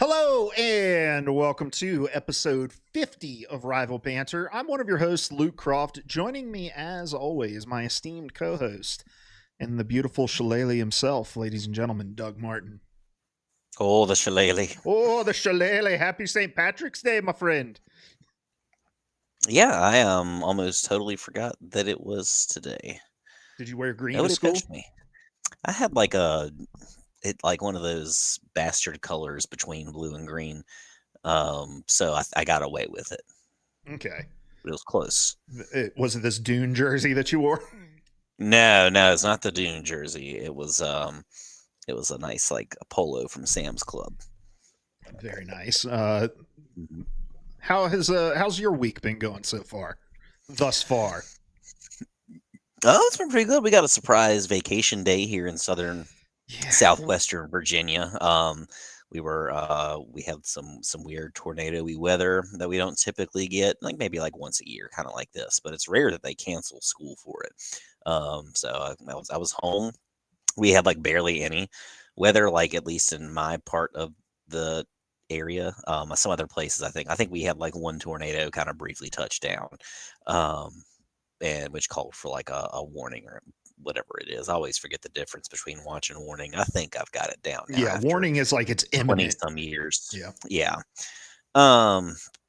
Hello and welcome to episode 50 of Rival Banter. I'm one of your hosts, Luke Croft. Joining me, as always, my esteemed co-host and the beautiful shillelagh himself, ladies and gentlemen, Doug Martin. Oh, the shillelagh. Oh, the shillelagh. Happy St. Patrick's Day, my friend. Yeah, I almost totally forgot that it was today. Did you wear green to Nobody school? touched me. I had like one of those bastard colors between blue and green. So I got away with it. Okay. It was close. Was it this Dune jersey that you wore? No, it's not the Dune jersey. It was a nice like a polo from Sam's Club. Very nice. Mhm. How's your week been going so far? Thus far? Oh, it's been pretty good. We got a surprise vacation day here in southwestern Virginia. We had some weird tornado-y weather that we don't typically get, like maybe like once a year, kind of like this, but it's rare that they cancel school for it. So I was home. We had like barely any weather, like at least in my part of the area. Some other places, I think we had like one tornado kind of briefly touch down. And which called for like a warning or whatever it is. I always forget the difference between watch and warning. I think I've got it down now. Yeah, warning is like it's 20 imminent. some years. Yeah. Yeah.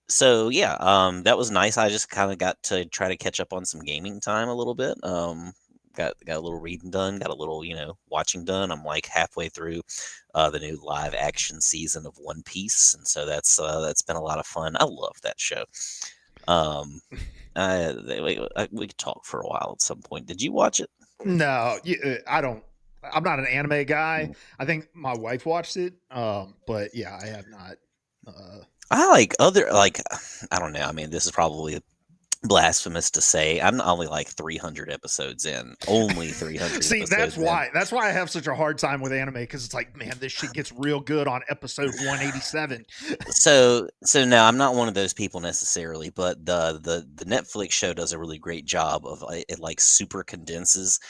So yeah, that was nice. I just kind of got to try to catch up on some gaming time a little bit. Got a little reading done, got a little, watching done. I'm like halfway through the new live action season of One Piece, and so that's been a lot of fun. I love that show. We could talk for a while at some point. Did you watch it? No, I don't. I'm not an anime guy. I think my wife watched it, but yeah, I have not. I I don't know. I mean, this is probably blasphemous to say. I'm only like 300 episodes in. Only 300. See, episodes that's why I have such a hard time with anime, because it's like, man, this shit gets real good on episode 187. So no, I'm not one of those people necessarily, but the Netflix show does a really great job of it like super condenses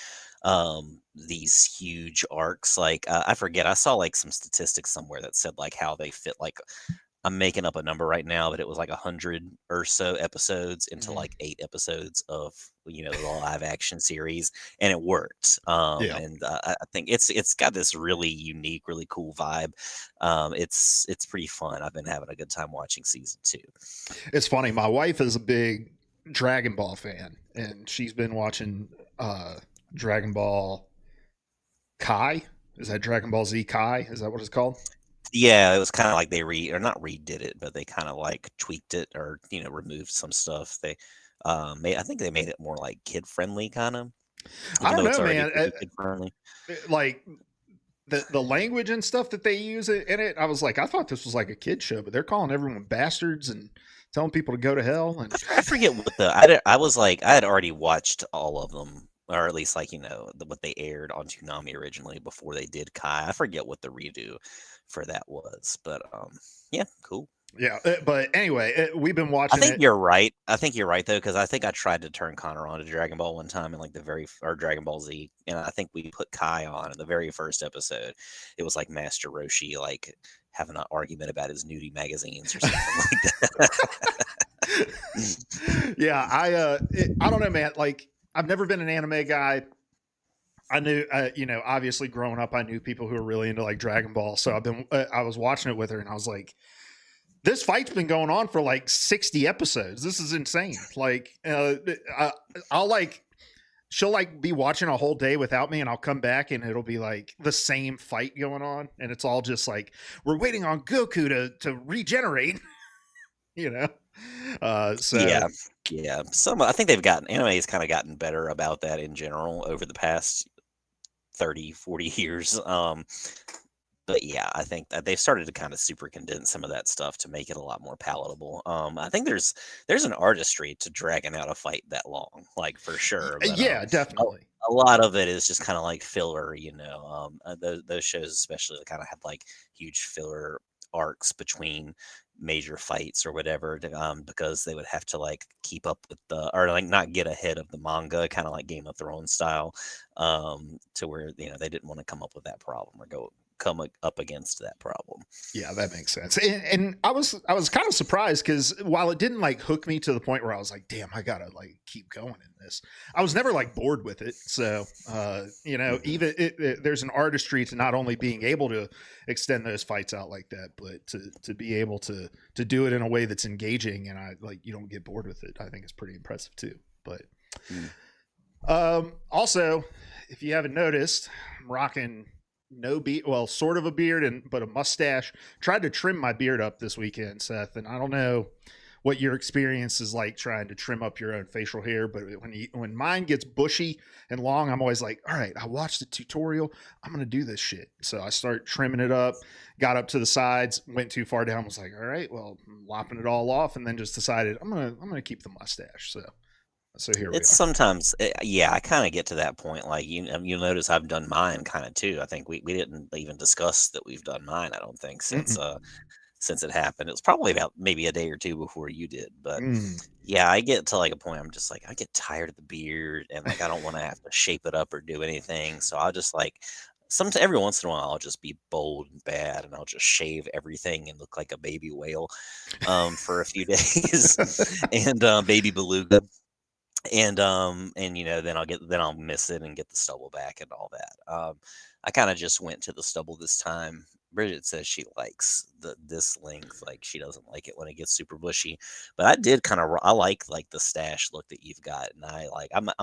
these huge arcs. Like I forget, I saw like some statistics somewhere that said like how they fit, like I'm making up a number right now, but it was like 100 or so episodes into like 8 episodes of the live action series, and it worked. Yeah. And I think it's got this really unique, really cool vibe. It's pretty fun. I've been having a good time watching season 2. It's funny. My wife is a big Dragon Ball fan, and she's been watching Dragon Ball Kai. Is that Dragon Ball Z Kai? Is that what it's called? Yeah, it was kind of like they not redid it, but they kind of like tweaked it, or removed some stuff. They I think they made it more like kid friendly, kind of. I Even don't though it's know, already man. pretty kid friendly. Like the language and stuff that they use in it, I was like, I thought this was like a kid show, but they're calling everyone bastards and telling people to go to hell. And I forget what I was like, I had already watched all of them, or at least like what they aired on Toonami originally before they did Kai. I forget what the redo for that was, but yeah, cool. yeah, but anyway, we've been watching. I think you're right. I think you're right though, because I think I tried to turn Connor on to Dragon Ball one time in like or Dragon Ball Z, and I think we put Kai on in the very first episode. It was like Master Roshi like having an argument about his nudie magazines or something like that. Yeah, I don't know, man. Like, I've never been an anime guy. I knew, obviously growing up, I knew people who were really into like Dragon Ball. So I was watching it with her, and I was like, this fight's been going on for like 60 episodes. This is insane. Like, she'll like be watching a whole day without me, and I'll come back and it'll be like the same fight going on. And it's all just like, we're waiting on Goku to regenerate, So yeah. I think anime has kind of gotten better about that in general over the past 30, 40 years. But yeah, I think that they've started to kind of super condense some of that stuff to make it a lot more palatable. I think there's an artistry to dragging out a fight that long, like for sure. But, yeah, definitely. A lot of it is just kind of like filler, those shows especially kind of have like huge filler arcs between major fights or whatever, because they would have to like keep up with or like not get ahead of the manga, kind of like Game of Thrones style, to where they didn't want to come up with that problem or go up against that problem. Yeah, that makes sense. And I was kind of surprised because while it didn't like hook me to the point where I was like, damn, I gotta like keep going in this, I was never like bored with it. So even there's an artistry to not only being able to extend those fights out like that, but to be able to do it in a way that's engaging and you don't get bored with it. I think it's pretty impressive too. But also, if you haven't noticed, I'm rocking no beard, well, sort of a beard but a mustache. Tried to trim my beard up this weekend, Seth, and I don't know what your experience is like trying to trim up your own facial hair, but when mine gets bushy and long, I'm always like, all right, I watched the tutorial, I'm gonna do this shit. So I start trimming it up, got up to the sides, went too far down, was like, all right, well, I'm lopping it all off, and then just decided I'm gonna keep the mustache. So here we are. It's sometimes, yeah, I kind of get to that point. Like you'll notice I've done mine kind of too. I think we didn't even discuss that we've done mine. I don't think since it happened. It was probably about maybe a day or two before you did. But yeah, I get to like a point. I'm just like I get tired of the beard and like I don't want to have to shape it up or do anything. So I'll just like every once in a while I'll just be bold and bad and I'll just shave everything and look like a baby whale for a few days and baby beluga. And then I'll miss it and get the stubble back and all that. I kind of just went to the stubble this time. Bridget says she likes this length, like she doesn't like it when it gets super bushy. But I did I like the stash look that you've got, and I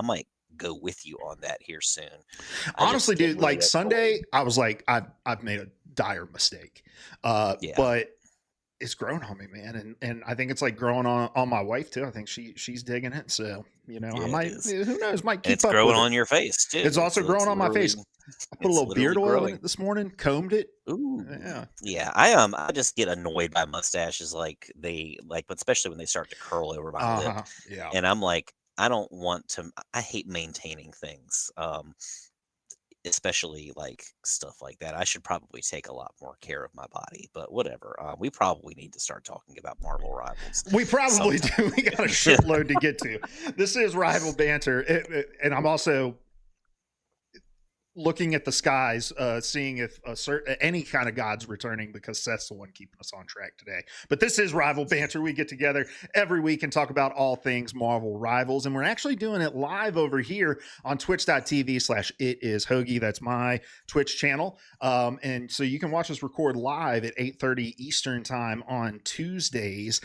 might go with you on that here soon. Honestly, dude, like Sunday, I was like, I've made a dire mistake. But it's grown on me, man, and I think it's like growing on my wife too. I think she's digging it, so I might. Who knows? Might keep it's up growing with on it. your face too. It's also growing on my face. I put a little beard oil in it this morning, combed it. Ooh, yeah. I just get annoyed by mustaches, but especially when they start to curl over my lip. Yeah, and I'm like, I don't want to. I hate maintaining things. Especially like stuff like that. I should probably take a lot more care of my body, but whatever. We probably need to start talking about Marvel Rivals. We probably do. We got a shitload to get to. This is Rival Banter, and I'm also looking at the skies, seeing if any kind of god's returning, because Seth's the one keeping us on track today. But this is Rival Banter. We get together every week and talk about all things Marvel Rivals, and we're actually doing it live over here on twitch.tv/itishoagie. That's my Twitch channel, and so you can watch us record live at 8:30 Eastern time on Tuesdays.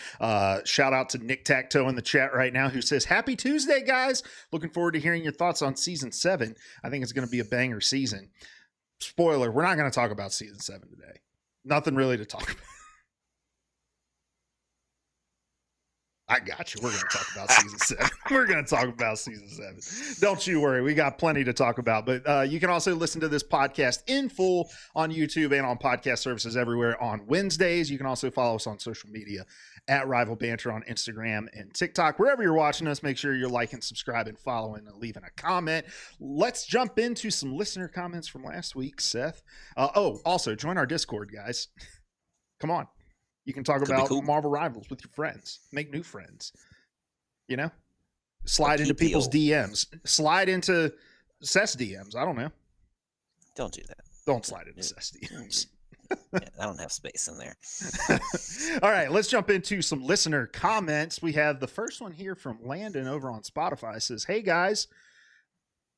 Shout out to Nick Tacto in the chat right now, who says, happy Tuesday, guys. Looking forward to hearing your thoughts on season 7. I think it's going to be a banger season. Spoiler, we're not going to talk about season 7 today. Nothing really to talk about. I got you. We're going to talk about season 7. We're going to talk about season 7. Don't you worry. We got plenty to talk about. But you can also listen to this podcast in full on YouTube and on podcast services everywhere on Wednesdays. You can also follow us on social media at Rival Banter on Instagram and TikTok. Wherever you're watching us, make sure you're liking, subscribing, following, and leaving a comment. Let's jump into some listener comments from last week, Seth. Also, join our Discord, guys. Come on. You can talk about Marvel Rivals with your friends. Make new friends. Slide into people's DMs. Slide into Seth's DMs. I don't know. Don't do that. Don't slide into Seth's DMs. I don't have space in there. All right, let's jump into some listener comments. We have the first one here from Landon over on Spotify. It says, hey, guys.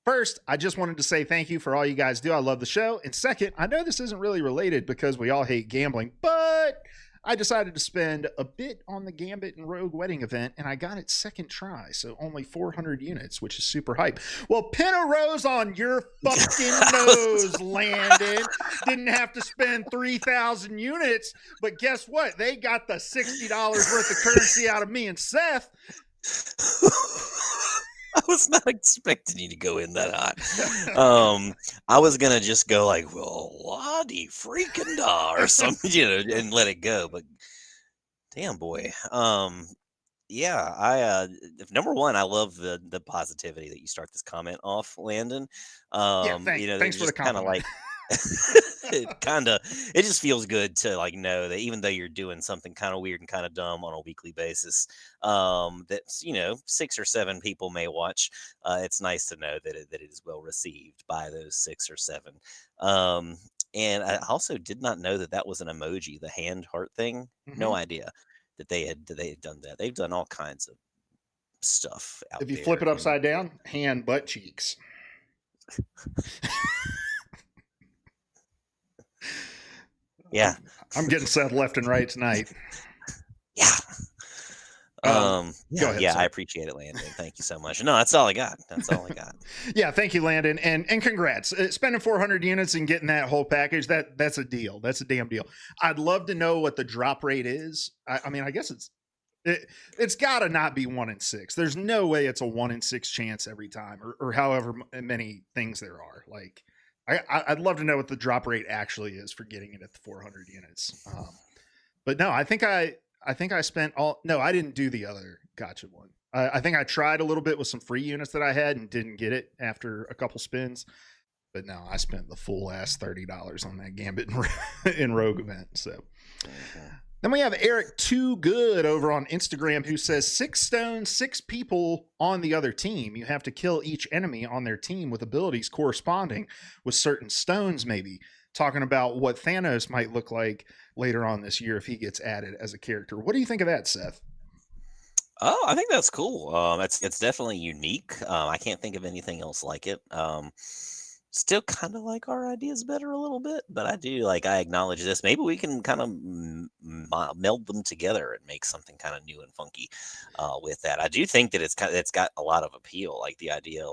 First, I just wanted to say thank you for all you guys do. I love the show. And second, I know this isn't really related because we all hate gambling, but I decided to spend a bit on the Gambit and Rogue Wedding event, and I got it second try, so only 400 units, which is super hype. Well, pin a rose on your fucking nose, Landon. Didn't have to spend 3,000 units, but guess what? They got the $60 worth of currency out of me and Seth. I was not expecting you to go in that hot. I was gonna just go like, well, Lottie freaking da or something, and let it go. But damn, boy. Yeah, number one, I love the positivity that you start this comment off, Landon. Thanks for the compliment. It just feels good to know that even though you're doing something kind of weird and kind of dumb on a weekly basis, that 6 or 7 people may watch. It's nice to know that it is well received by those 6 or 7. And I also did not know that that was an emoji, the hand heart thing. Hmm. No idea that they had done that. They've done all kinds of stuff out If you flip there it in the upside down, hand, butt cheeks. yeah. I'm getting Seth left and right tonight. Yeah. Go Yeah, ahead, yeah, I sorry. appreciate it, Landon. Thank you so much. No, that's all I got. That's all I got. Yeah, thank you, Landon, and congrats. Spending 400 units and getting that whole package, that's a deal. That's a damn deal. I'd love to know what the drop rate is. I mean, I guess it's got to not be 1 in 6. There's no way it's a 1 in 6 chance every time, or however many things there are. Like, I'd love to know what the drop rate actually is for getting it at the 400 units. But no, I think I spent all. No, I didn't do the other gotcha one. I think I tried a little bit with some free units that I had and didn't get it after a couple spins. But no, I spent the full ass $30 on that Gambit in Rogue event. So then we have Eric Too Good over on Instagram who says 6 stones, 6 people on the other team. You have to kill each enemy on their team with abilities corresponding with certain stones, maybe. Talking about what Thanos might look like later on this year if he gets added as a character. What do you think of that, Seth? Oh, I think that's cool. It's definitely unique. I can't think of anything else like it. Still kind of like our ideas better a little bit, but I acknowledge this. Maybe we can kind of meld them together and make something kind of new and funky with that. I do think that it's got a lot of appeal. Like the idea,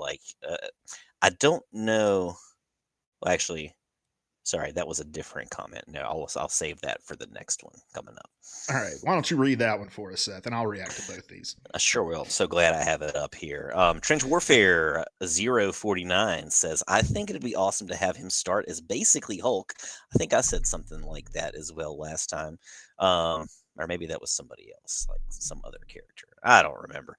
I don't know. Well, actually, sorry, that was a different comment. No, I'll save that for the next one coming up. All right. Why don't you read that one for us, Seth, and I'll react to both these. I sure will. I'm so glad I have it up here. Trench Warfare 049 says, I think it'd be awesome to have him start as basically Hulk. I think I said something like that as well last time. Or maybe that was somebody else, like some other character. I don't remember.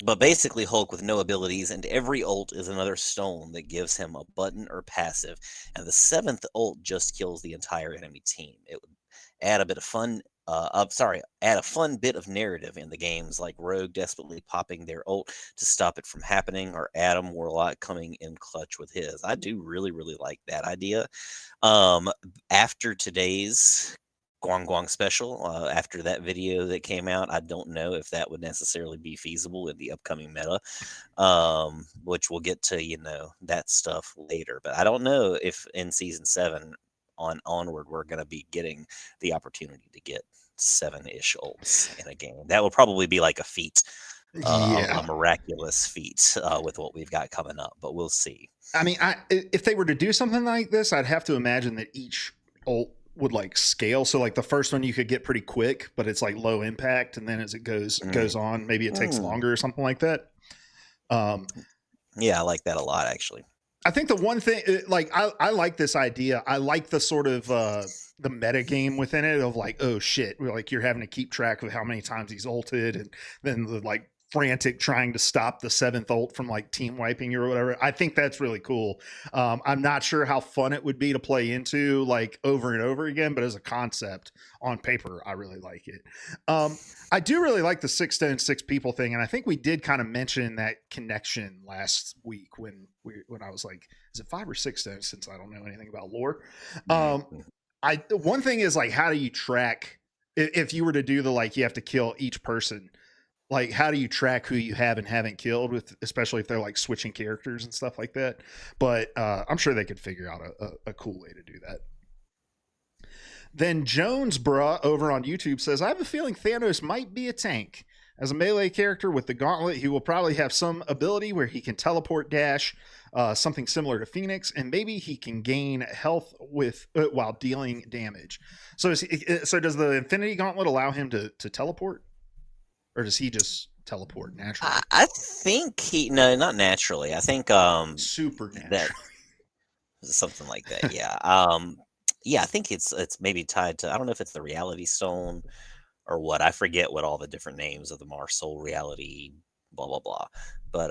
But basically Hulk with no abilities, and every ult is another stone that gives him a button or passive, and the 7th ult just kills the entire enemy team. It would add a bit of fun add a fun bit of narrative in the games, like Rogue desperately popping their ult to stop it from happening, or Adam Warlock coming in clutch with his. I do really, really like that idea. After today's Guang Guang special, after that video that came out, I don't know if that would necessarily be feasible in the upcoming meta, which we'll get to, that stuff later. But I don't know if in season 7 onward we're going to be getting the opportunity to get 7-ish ults in a game. That will probably be like a feat, a miraculous feat with what we've got coming up, but we'll see. I mean, if they were to do something like this, I'd have to imagine that each ult would like scale. So like the first one you could get pretty quick, but it's like low impact, and then as it goes on, maybe it takes longer or something like that. Yeah, I like that a lot, actually. I think the one thing, like, I like this idea. I like the sort of the meta game within it of like, oh shit, like you're having to keep track of how many times he's ulted, and then the like frantic trying to stop the 7th ult from like team wiping you or whatever. I think that's really cool. I'm not sure how fun it would be to play into like over and over again, but as a concept on paper, I really like it. I do really like the 6 stone 6 people thing, and I think we did kind of mention that connection last week when I was like, is it 5 or 6 stones, since I don't know anything about lore. One thing is like, how do you track if you were to do the like you have to kill each person? Like, how do you track who you have and haven't killed, with especially if they're like switching characters and stuff like that? But I'm sure they could figure out a cool way to do that. Then Jones Bruh over on YouTube says, I have a feeling Thanos might be a tank. As a melee character with the gauntlet, he will probably have some ability where he can teleport dash, something similar to Phoenix, and maybe he can gain health with while dealing damage. So does the Infinity Gauntlet allow him to teleport? Or does he just teleport naturally? I think no, not naturally. I think supernatural. Something like that. Yeah. Yeah, I think it's maybe tied to, I don't know if it's the reality stone or what. I forget what all the different names of the Marsol reality blah blah blah. But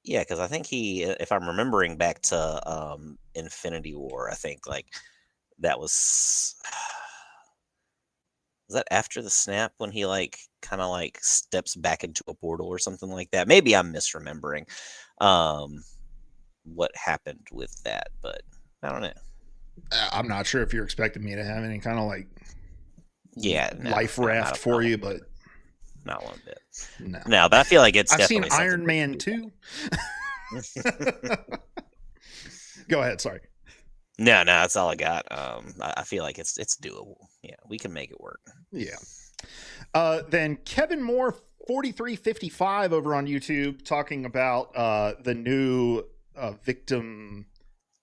yeah, because I think if I'm remembering back to Infinity War, I think like that was that after the snap when he like kind of like steps back into a portal or something like that? Maybe I'm misremembering what happened with that, but I don't know. I'm not sure if you're expecting me to have any kind of like life no, raft for you, but not one bit. No. No, but I feel like it's I've definitely seen Iron Man 2. Go ahead, sorry. No, that's all I got. I feel like it's doable. Yeah, we can make it work. Yeah. Then Kevin Moore 4355 over on YouTube talking about the new victim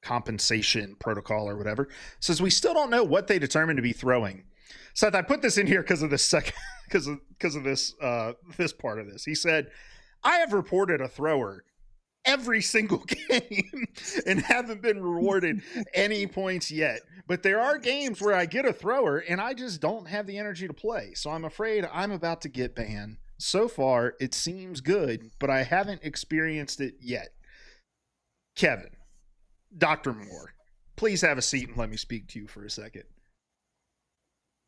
compensation protocol or whatever, says we still don't know what they determine to be throwing. Seth, I put this in here because of this because of this this part of this. He said, I have reported a thrower every single game and haven't been rewarded any points yet. But there are games where I get a thrower and I just don't have the energy to play. So I'm afraid I'm about to get banned. So far, it seems good, but I haven't experienced it yet. Kevin, Dr. Moore, please have a seat and let me speak to you for a second.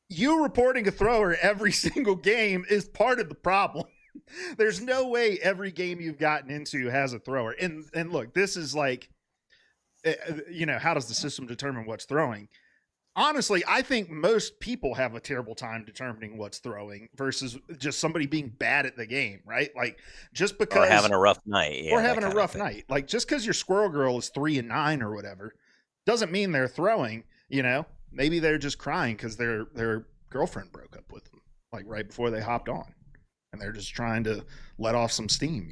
You reporting a thrower every single game is part of the problem. There's no way every game you've gotten into has a thrower. And look, this is like, how does the system determine what's throwing? Honestly, I think most people have a terrible time determining what's throwing versus just somebody being bad at the game, right? Like just because or having a rough night, or having a rough night. Like just because your squirrel girl is 3 and 9 or whatever doesn't mean they're throwing. Maybe they're just crying because their girlfriend broke up with them like right before they hopped on, and they're just trying to let off some steam.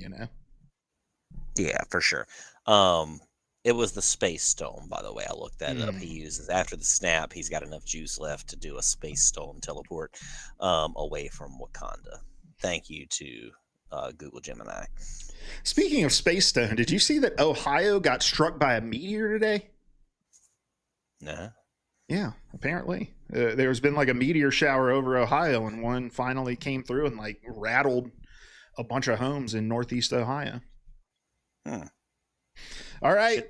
Yeah, for sure. It was the Space Stone, by the way. I looked that up. He uses after the snap. He's got enough juice left to do a Space Stone teleport away from Wakanda. Thank you to Google Gemini. Speaking of Space Stone, did you see that Ohio got struck by a meteor today? No. Yeah, apparently. There's been like a meteor shower over Ohio, and one finally came through and like rattled a bunch of homes in Northeast Ohio. All right.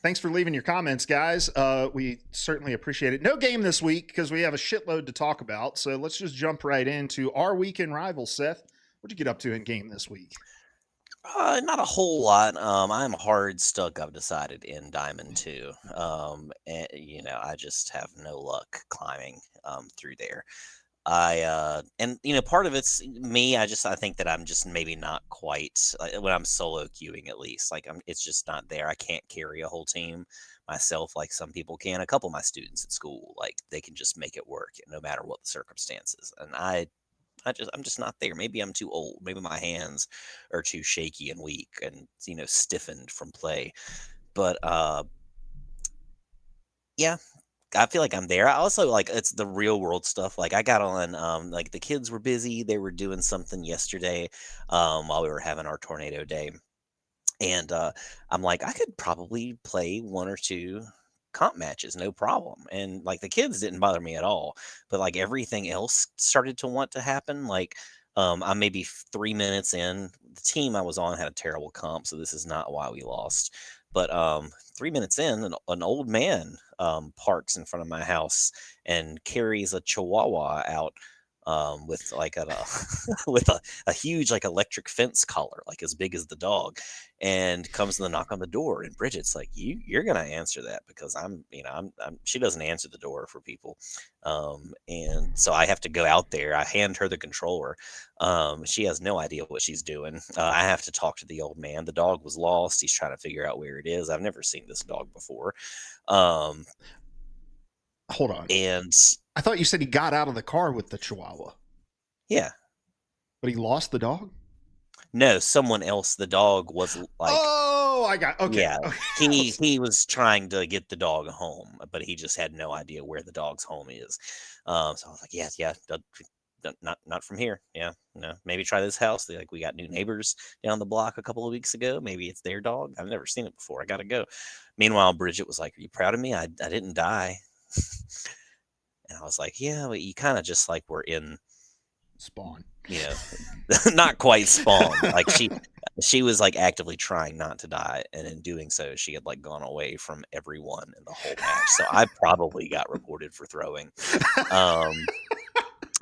Thanks for leaving your comments, guys. We certainly appreciate it. No game this week because we have a shitload to talk about. So let's just jump right into our weekend rivals. Seth, what'd you get up to in game this week? Not a whole lot. I'm hard stuck, I've decided, in Diamond 2. And, I just have no luck climbing through there. Part of it's me. I think that I'm just maybe not quite when I'm solo queuing, at least. Like it's just not there. I can't carry a whole team myself like some people can. A couple of my students at school, like they can just make it work no matter what the circumstances. And I'm just not there. Maybe I'm too old. Maybe my hands are too shaky and weak and stiffened from play. But yeah. I feel like I'm there. I also like it's the real world stuff. Like I got on like the kids were busy. They were doing something yesterday while we were having our tornado day. And I'm like, I could probably play 1 or 2 comp matches, no problem. And like the kids didn't bother me at all. But like everything else started to want to happen. Like I'm maybe 3 minutes in. The team I was on had a terrible comp, so this is not why we lost. But 3 minutes in, an old man parks in front of my house and carries a chihuahua out with like with a huge like electric fence collar, like as big as the dog, and comes to the knock on the door. And Bridget's like, you're gonna answer that because I'm she doesn't answer the door for people, and so I have to go out there. I hand her the controller. She has no idea what she's doing. I have to talk to the old man. The dog was lost. He's trying to figure out where it is. I've never seen this dog before. Hold on. And I thought you said he got out of the car with the chihuahua. Yeah. But he lost the dog? No, someone else. The dog was like... Oh, I got... Okay. Yeah. Okay. He was trying to get the dog home, but he just had no idea where the dog's home is. So I was like, yeah, not from here. Yeah, no. Maybe try this house. Like, we got new neighbors down the block a couple of weeks ago. Maybe it's their dog. I've never seen it before. I got to go. Meanwhile, Bridget was like, are you proud of me? I didn't die. And I was like, yeah, well, you kind of just like were in Spawn, not quite Spawn. Like she was like actively trying not to die, and in doing so, she had like gone away from everyone in the whole match. So I probably got reported for throwing. I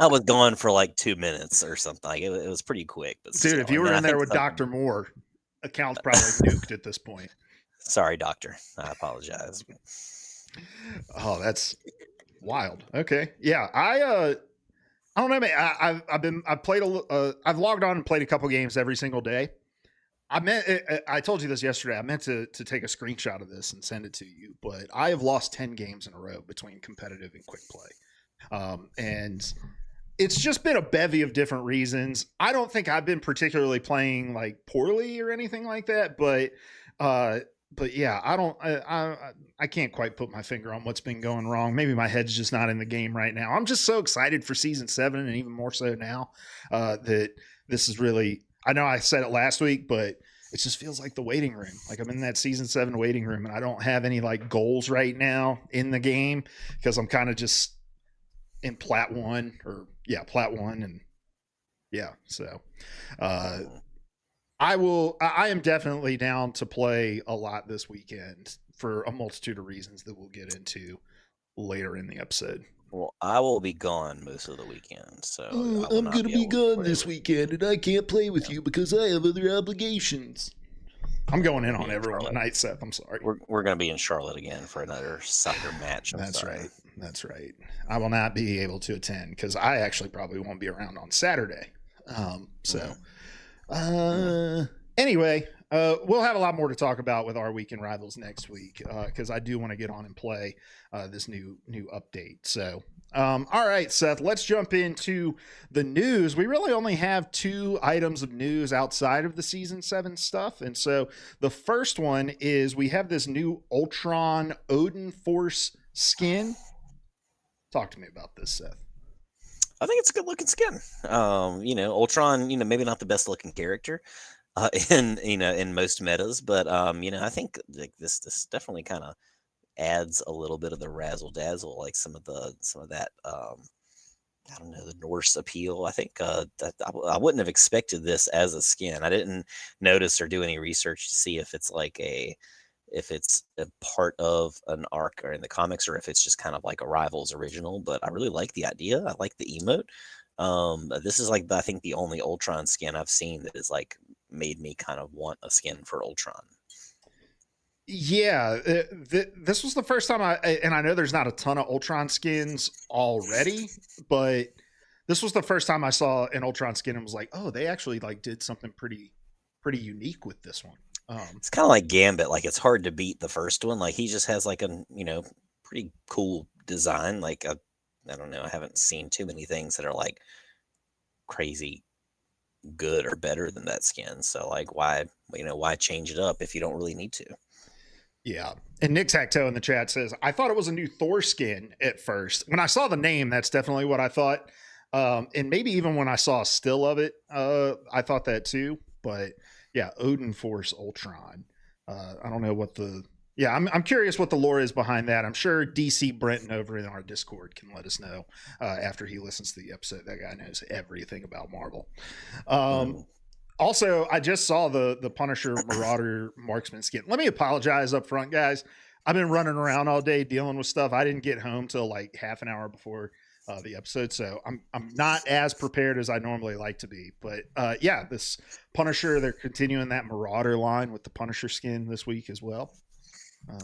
was gone for like 2 minutes or something. Like it was pretty quick. But dude, if you were in there with Dr. Moore, account's probably nuked at this point. Sorry, doctor. I apologize. Oh, that's wild. Okay. Yeah. I don't know, man. I've played I've logged on and played a couple games every single day. I told you this yesterday. I meant to take a screenshot of this and send it to you, but I have lost 10 games in a row between competitive and quick play. And it's just been a bevy of different reasons. I don't think I've been particularly playing like poorly or anything like that, but yeah, I can't quite put my finger on what's been going wrong. Maybe my head's just not in the game right now. I'm just so excited for season 7, and even more so now that this is really. I know I said it last week, but it just feels like the waiting room. Like I'm in that season 7 waiting room, and I don't have any like goals right now in the game because I'm kind of just in plat 1, and yeah. So I am definitely down to play a lot this weekend for a multitude of reasons that we'll get into later in the episode. Well, I will be gone most of the weekend, so I'm going to be gone this weekend, and I can't play with you because I have other obligations. I'm going in on everyone tonight, Seth. I'm sorry. We're going to be in Charlotte again for another soccer match. That's right. I will not be able to attend because I actually probably won't be around on Saturday. Anyway, we'll have a lot more to talk about with our weekend rivals next week because I do want to get on and play this new update. So, all right, Seth, let's jump into the news. We really only have 2 items of news outside of the season 7 stuff. And so the first one is we have this new Ultron Odin Force skin. Talk to me about this, Seth. I think it's a good looking skin. Ultron, maybe not the best looking character in most metas, but I think like this definitely kind of adds a little bit of the razzle dazzle, like some of that I don't know, the Norse appeal. I think that I wouldn't have expected this as a skin. I didn't notice or do any research to see if it's a part of an arc or in the comics, or if it's just kind of like a Rivals original. But I really like the idea. I like the emote. This is like I think the only Ultron skin I've seen that is like made me kind of want a skin for Ultron. Yeah, this was the first time and I know there's not a ton of Ultron skins already, but this was the first time I saw an Ultron skin and was like, oh, they actually like did something pretty unique with this one. It's kind of like Gambit. Like it's hard to beat the first one. Like he just has like a pretty cool design. Like I don't know. I haven't seen too many things that are like crazy good or better than that skin. So like why change it up if you don't really need to? Yeah. And Nick Tacto in the chat says, I thought it was a new Thor skin at first. When I saw the name, that's definitely what I thought. And maybe even when I saw a still of it, I thought that too. But yeah, Odin Force Ultron. I don't know what I'm curious what the lore is behind that. I'm sure DC Brenton over in our Discord can let us know after he listens to the episode. That guy knows everything about Marvel. Also, I just saw the Punisher Marauder Marksman skin. Let me apologize up front, guys. I've been running around all day dealing with stuff. I didn't get home till like half an hour before the episode, so I'm not as prepared as I normally like to be. But yeah, this Punisher, they're continuing that Marauder line with the Punisher skin this week as well.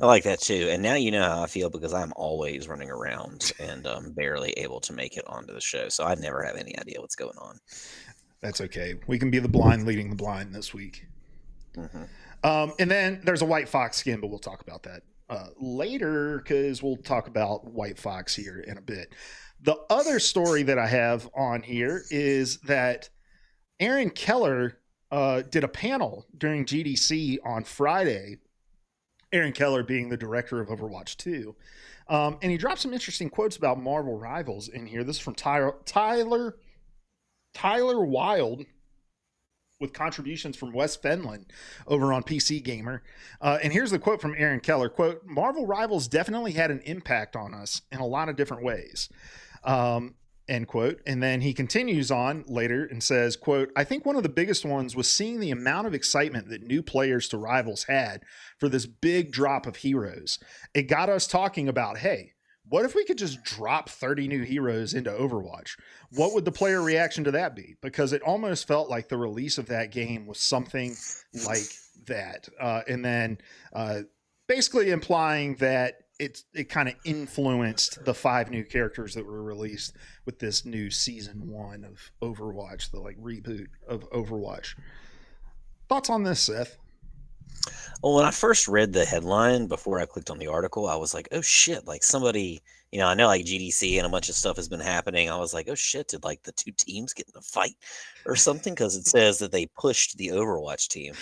I like that too. And now you know how I feel because I'm always running around and barely able to make it onto the show. So I never have any idea what's going on. That's okay. We can be the blind leading the blind this week. Mm-hmm. And then there's a White Fox skin, but we'll talk about that later because we'll talk about White Fox here in a bit. The other story that I have on here is that Aaron Keller did a panel during GDC on Friday. Aaron Keller being the director of Overwatch 2. And he dropped some interesting quotes about Marvel Rivals in here. This is from Tyler Wild with contributions from Wes Fenlon over on PC Gamer. And here's the quote from Aaron Keller. Quote, Marvel Rivals definitely had an impact on us in a lot of different ways. End quote. And then he continues on later and says, quote, I think one of the biggest ones was seeing the amount of excitement that new players to Rivals had for this big drop of heroes. It got us talking about, hey, what if we could just drop 30 new heroes into Overwatch? What would the player reaction to that be? Because it almost felt like the release of that game was something like that. And then basically implying that it kind of influenced the 5 new characters that were released with this new season 1 of Overwatch, the like reboot of Overwatch. Thoughts on this, Seth? Well, when I first read the headline before I clicked on the article, I was like, oh shit, like somebody, I know like GDC and a bunch of stuff has been happening. I was like, oh shit, did like the 2 teams get in a fight or something? Because it says that they pushed the Overwatch team.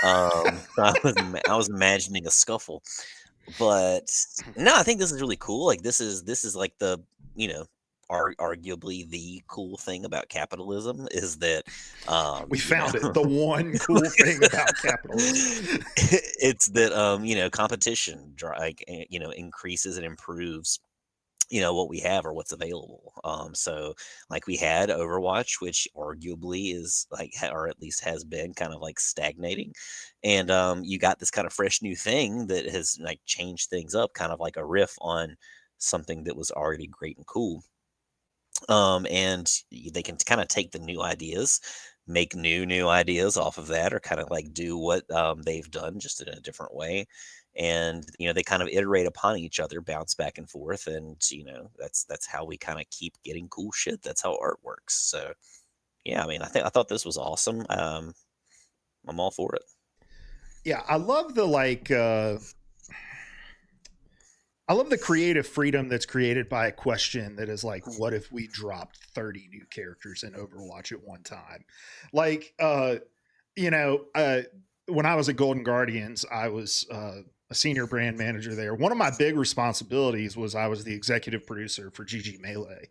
I was imagining a scuffle. But no, I think this is really cool. Like this is like the, arguably the cool thing about capitalism is that we found it. The one cool thing about capitalism. It's that competition increases and improves what we have or what's available. So like we had Overwatch, which arguably is like or at least has been kind of like stagnating, and you got this kind of fresh new thing that has like changed things up, kind of like a riff on something that was already great and cool. And they can kind of take the new ideas, make new ideas off of that, or kind of like do what they've done just in a different way. And they kind of iterate upon each other, bounce back and forth, and that's how we kind of keep getting cool shit. That's how art works. So yeah, I mean, I thought this was awesome. I'm all for it. Yeah, I love the I love the creative freedom that's created by a question that is like, what if we dropped 30 new characters in Overwatch at one time? Like, when I was at Golden Guardians, I was a senior brand manager there. One of my big responsibilities was I was the executive producer for GG Melee,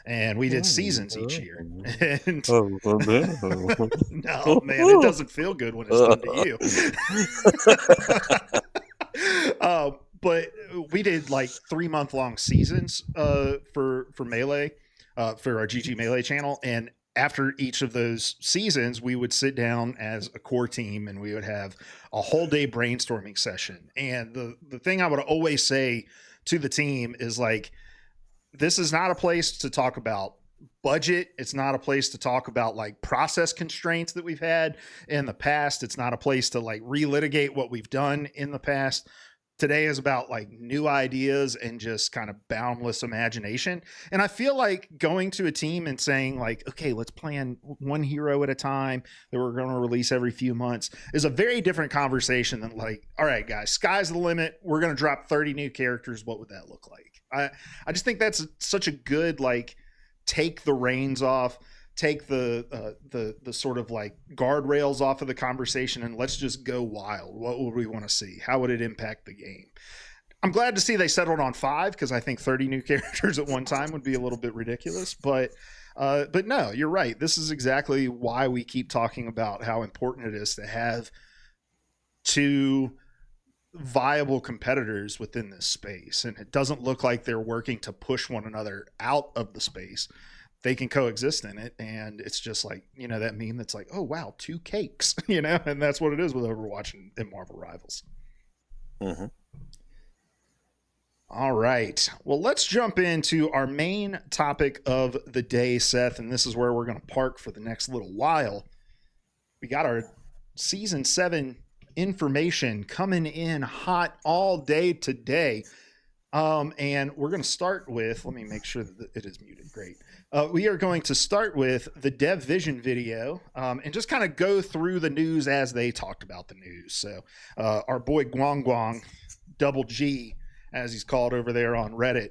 and we did seasons each year. And no, man, it doesn't feel good when it's done to you. But we did like 3-month-long seasons for Melee, for our GG Melee channel. And after each of those seasons, we would sit down as a core team and we would have a whole day brainstorming session. And the thing I would always say to the team is like, this is not a place to talk about budget. It's not a place to talk about like process constraints that we've had in the past. It's not a place to like relitigate what we've done in the past. Today is about like new ideas and just kind of boundless imagination. And I feel like going to a team and saying like, okay, let's plan one hero at a time that we're going to release every few months is a very different conversation than like, all right, guys, sky's the limit. We're going to drop 30 new characters. What would that look like? I just think that's such a good, like, take the reins off, take the sort of like guardrails off of the conversation, and let's just go wild. What would we want to see? How would it impact the game? I'm glad to see they settled on 5 because I think 30 new characters at one time would be a little bit ridiculous. But no, you're right. This is exactly why we keep talking about how important it is to have 2 viable competitors within this space. And it doesn't look like they're working to push one another out of the space. They can coexist in it, and it's just like, that meme that's like, oh wow, 2 cakes, and that's what it is with Overwatch and Marvel Rivals. Mm-hmm. All right, well, let's jump into our main topic of the day, Seth, and this is where we're going to park for the next little while. We got our season 7 information coming in hot all day today, and we're going to start with, let me make sure that it is muted. Great. We are going to start with the Dev Vision video and just kind of go through the news as they talked about the news. So our boy Guang Guang, Double G, as he's called over there on Reddit,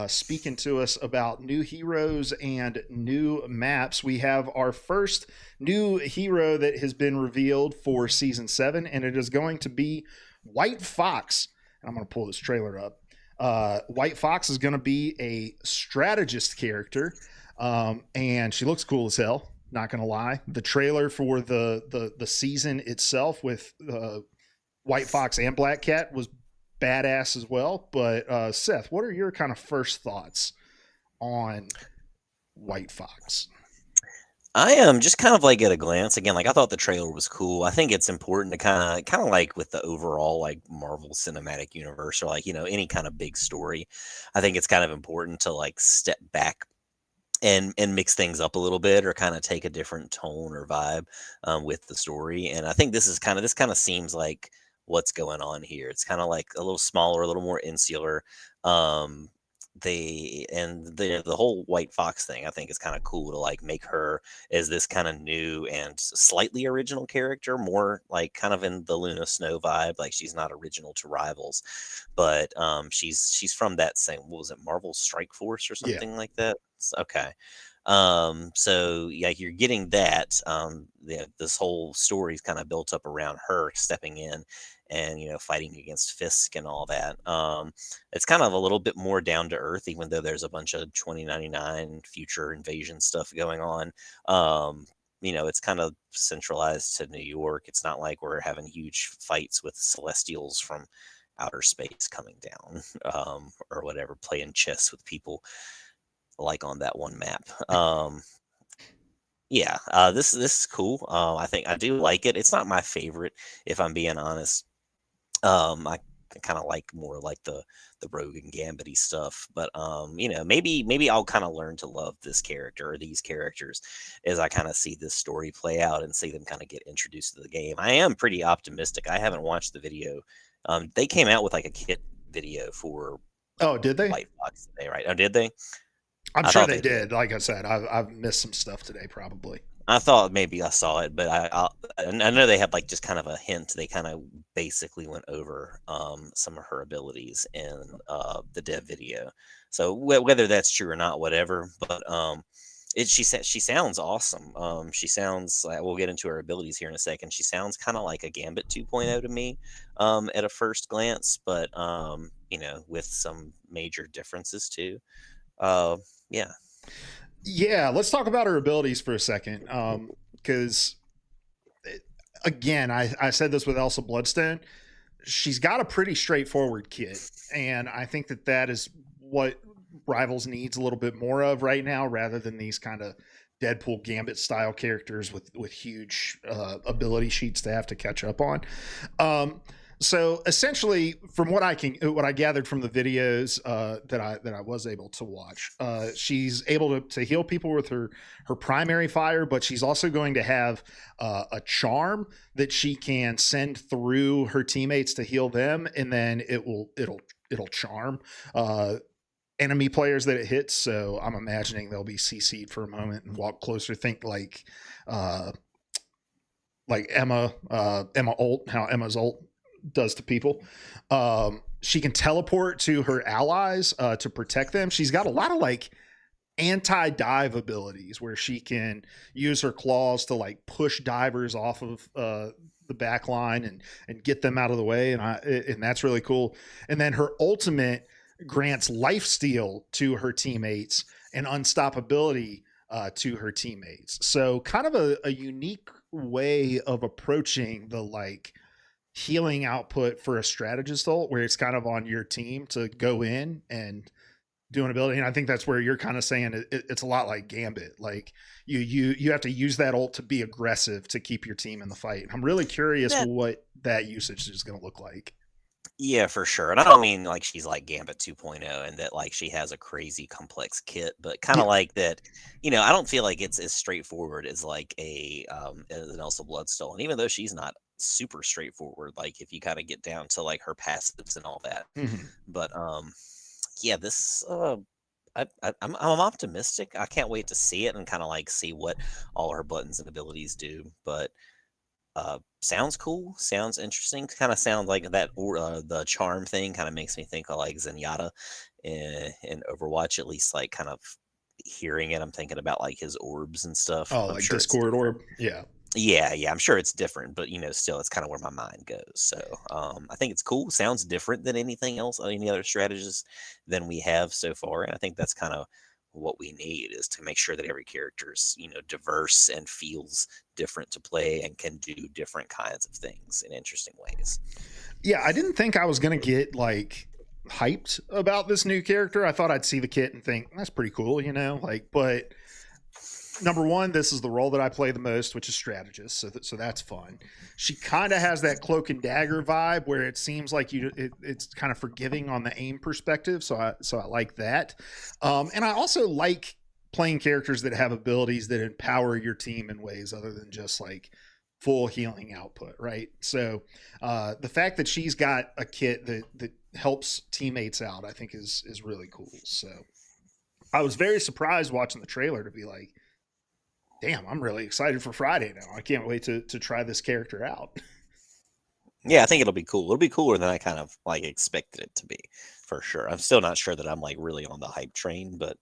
speaking to us about new heroes and new maps. We have our first new hero that has been revealed for Season 7, and it is going to be White Fox. And I'm going to pull this trailer up. White Fox is going to be a strategist character. And she looks cool as hell, not gonna lie. The trailer for the season itself with White Fox and Black Cat was badass as well. But Seth, what are your kind of first thoughts on White Fox? I am just kind of like at a glance again. Like I thought the trailer was cool. I think it's important to kind of like with the overall like Marvel Cinematic Universe or like any kind of big story. I think it's kind of important to like step back and mix things up a little bit or kind of take a different tone or vibe with the story. And I think this kind of seems like what's going on here. It's kind of like a little smaller, a little more insular. Um, the whole White Fox thing, I think, is kind of cool to like make her as this kind of new and slightly original character, more like kind of in the Luna Snow vibe. Like she's not original to Rivals, but she's from that same, what was it, Marvel Strike Force or Yeah. something like that. Okay. So yeah, you're getting that. This whole story is kind of built up around her stepping in and fighting against Fisk and all that. It's kind of a little bit more down to earth, even though there's a bunch of 2099 future invasion stuff going on. It's kind of centralized to New York. It's not like we're having huge fights with Celestials from outer space coming down, or whatever, playing chess with people like on that one map. Yeah, this is cool. I think I do like it. It's not my favorite, if I'm being honest. I kind of like more like the Rogue and Gambity stuff, but maybe I'll kind of learn to love this character or these characters as I kind of see this story play out and see them kind of get introduced to the game. I am pretty optimistic. I haven't watched the video. They came out with like a kit video for Oh, did they? White Fox today, right? Oh, did they? I'm I sure thought they they did. did. Like I said, I've missed some stuff today, probably. I thought maybe I saw it, but I know they had like just kind of a hint. They kind of basically went over some of her abilities in the dev video. So whether that's true or not, whatever. But she sounds awesome. She sounds like, we'll get into her abilities here in a second. She sounds kind of like a Gambit 2.0 to me at a first glance, but with some major differences too. Yeah. Yeah, let's talk about her abilities for a second. Because again, I said this with Elsa Bloodstone. She's got a pretty straightforward kit, and I think that is what Rivals needs a little bit more of right now, rather than these kind of Deadpool Gambit style characters with huge ability sheets to have to catch up on. Um, so essentially, from what I gathered from the videos that I was able to watch, she's able to heal people with her primary fire, but she's also going to have a charm that she can send through her teammates to heal them, and then it'll charm enemy players that it hits. So I'm imagining they'll be CC'd for a moment and walk closer. Think uh, like Emma ult, how Emma's ult does to people. She can teleport to her allies to protect them. She's got a lot of like anti-dive abilities where she can use her claws to like push divers off of the back line and get them out of the way, and that's really cool. And then her ultimate grants lifesteal to her teammates and unstoppability to her teammates. So kind of a unique way of approaching the like healing output for a strategist ult, where it's kind of on your team to go in and do an ability. And I think that's where you're kind of saying it's a lot like Gambit. Like you have to use that ult to be aggressive to keep your team in the fight. I'm really curious That what that usage is going to look like. Yeah, for sure. And I don't mean like she's like Gambit 2.0 and that like she has a crazy complex kit, but kind of Yeah. like that, I don't feel like it's as straightforward as like as an Elsa Bloodstone, even though she's not super straightforward, like if you kind of get down to like her passives and all that. Mm-hmm. But yeah, this I'm optimistic. I can't wait to see it and kind of like see what all her buttons and abilities do. But sounds cool, sounds interesting, kind of sounds like that, or the charm thing kind of makes me think of like Zenyatta in Overwatch, at least like kind of hearing it. I'm thinking about like his orbs and stuff. Oh, I'm like sure it's Discord different. orb. Yeah. Yeah, I'm sure it's different, but still, it's kind of where my mind goes. So I think it's cool. Sounds different than anything else, any other strategies than we have so far, and I think that's kind of what we need is to make sure that every character is diverse and feels different to play and can do different kinds of things in interesting ways. Yeah, I didn't think I was going to get like hyped about this new character. I thought I'd see the kit and think that's pretty cool, like, but number one, this is the role that I play the most, which is strategist. So that's fun. She kind of has that cloak and dagger vibe where it seems like it's kind of forgiving on the aim perspective. So I like that. And I also like playing characters that have abilities that empower your team in ways other than just like full healing output, right? So the fact that she's got a kit that helps teammates out, I think is really cool. So I was very surprised watching the trailer to be like, damn, I'm really excited for Friday now. I can't wait to try this character out. Yeah, I think it'll be cool. It'll be cooler than I kind of like expected it to be, for sure. I'm still not sure that I'm like really on the hype train, but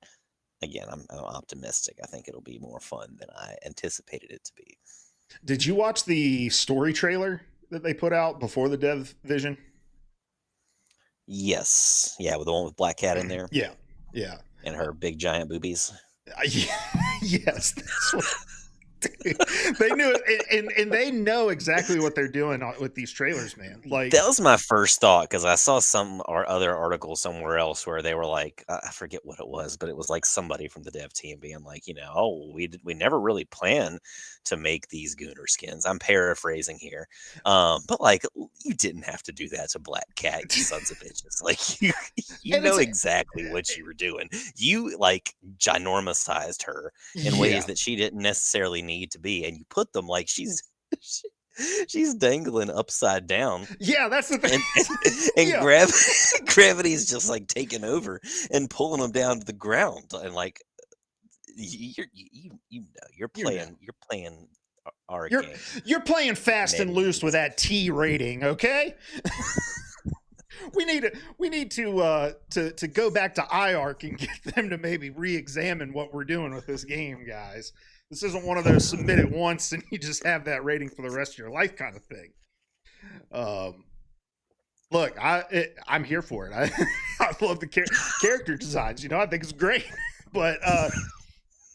again, I'm optimistic. I think it'll be more fun than I anticipated it to be. Did you watch the story trailer that they put out before the dev vision? Yes. Yeah, with the one with Black Cat in there Yeah. Yeah. and her big giant boobies. Yes. That's what, they knew it, and they know exactly what they're doing with these trailers, man. Like That was my first thought because I saw some or other article somewhere else where they were like, I forget what it was, but it was like somebody from the dev team being like, oh, we never really planned to make these Gooner skins. I'm paraphrasing here, but like you didn't have to do that to Black Cat, you sons of bitches. Like you know exactly what you were doing. You like ginormousized her in ways that she didn't necessarily need to be, and you put them like she's dangling upside down. Yeah, that's the thing. And gravity's just like taking over and pulling them down to the ground, and like you're playing our game. You're playing fast and loose with that T rating, okay? We need to go back to IARC and get them to maybe re-examine what we're doing with this game, guys. This isn't one of those submit it once and you just have that rating for the rest of your life kind of thing. Look, I'm here for it. I love the character designs. I think it's great. But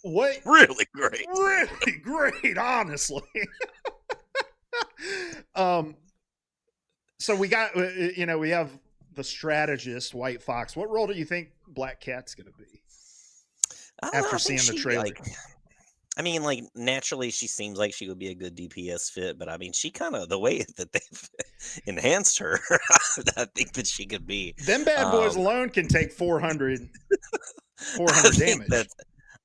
what really great, honestly. So we got we have the strategist White Fox. What role do you think Black Cat's going to be after seeing the trailer? Like naturally, she seems like she would be a good DPS fit, but I mean, she kind of the way that they've enhanced her, I think that she could be. Them bad boys alone can take 400 damage.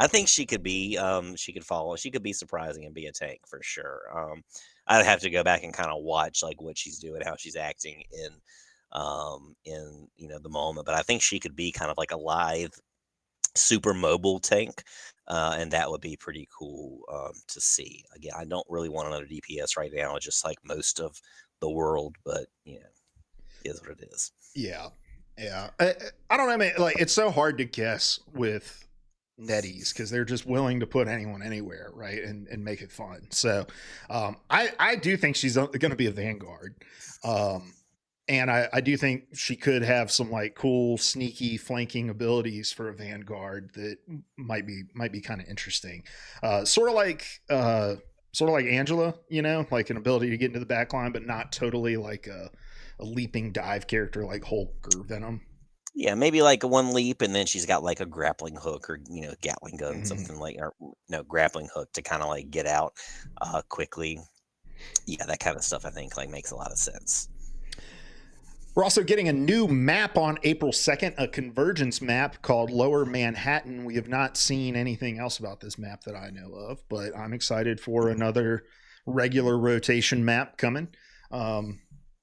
I think she could be. She could follow. She could be surprising and be a tank for sure. I'd have to go back and kind of watch like what she's doing, how she's acting in the moment. But I think she could be kind of like a live, super mobile tank. And that would be pretty cool to see. Again, I don't really want another DPS right now, just like most of the world, but it is what it is. Yeah. I don't know, man. Like, it's so hard to guess with netties because they're just willing to put anyone anywhere, right, and make it fun. So I do think she's going to be a Vanguard. And I do think she could have some like cool, sneaky flanking abilities for a Vanguard that might be kind of interesting. Sort of like Angela, like an ability to get into the back line, but not totally like a leaping dive character like Hulk or Venom. Yeah, maybe like one leap, and then she's got like a grappling hook or Gatling gun, something like, or grappling hook to kind of like get out quickly. Yeah, that kind of stuff I think like makes a lot of sense. We're also getting a new map on April 2nd, a convergence map called Lower Manhattan. We have not seen anything else about this map that I know of, but I'm excited for another regular rotation map coming.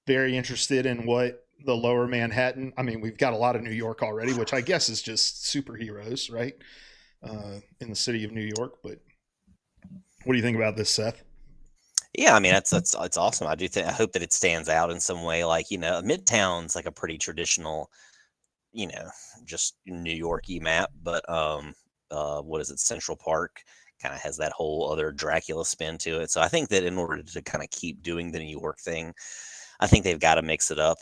Very interested in what the Lower Manhattan. I mean, we've got a lot of New York already, which I guess is just superheroes, right? In the city of New York. But what do you think about this, Seth? Yeah, I mean, it's awesome. I hope that it stands out in some way. Like, Midtown's like a pretty traditional, just New York-y map. But what is it? Central Park kind of has that whole other Dracula spin to it. So I think that in order to kind of keep doing the New York thing, I think they've got to mix it up.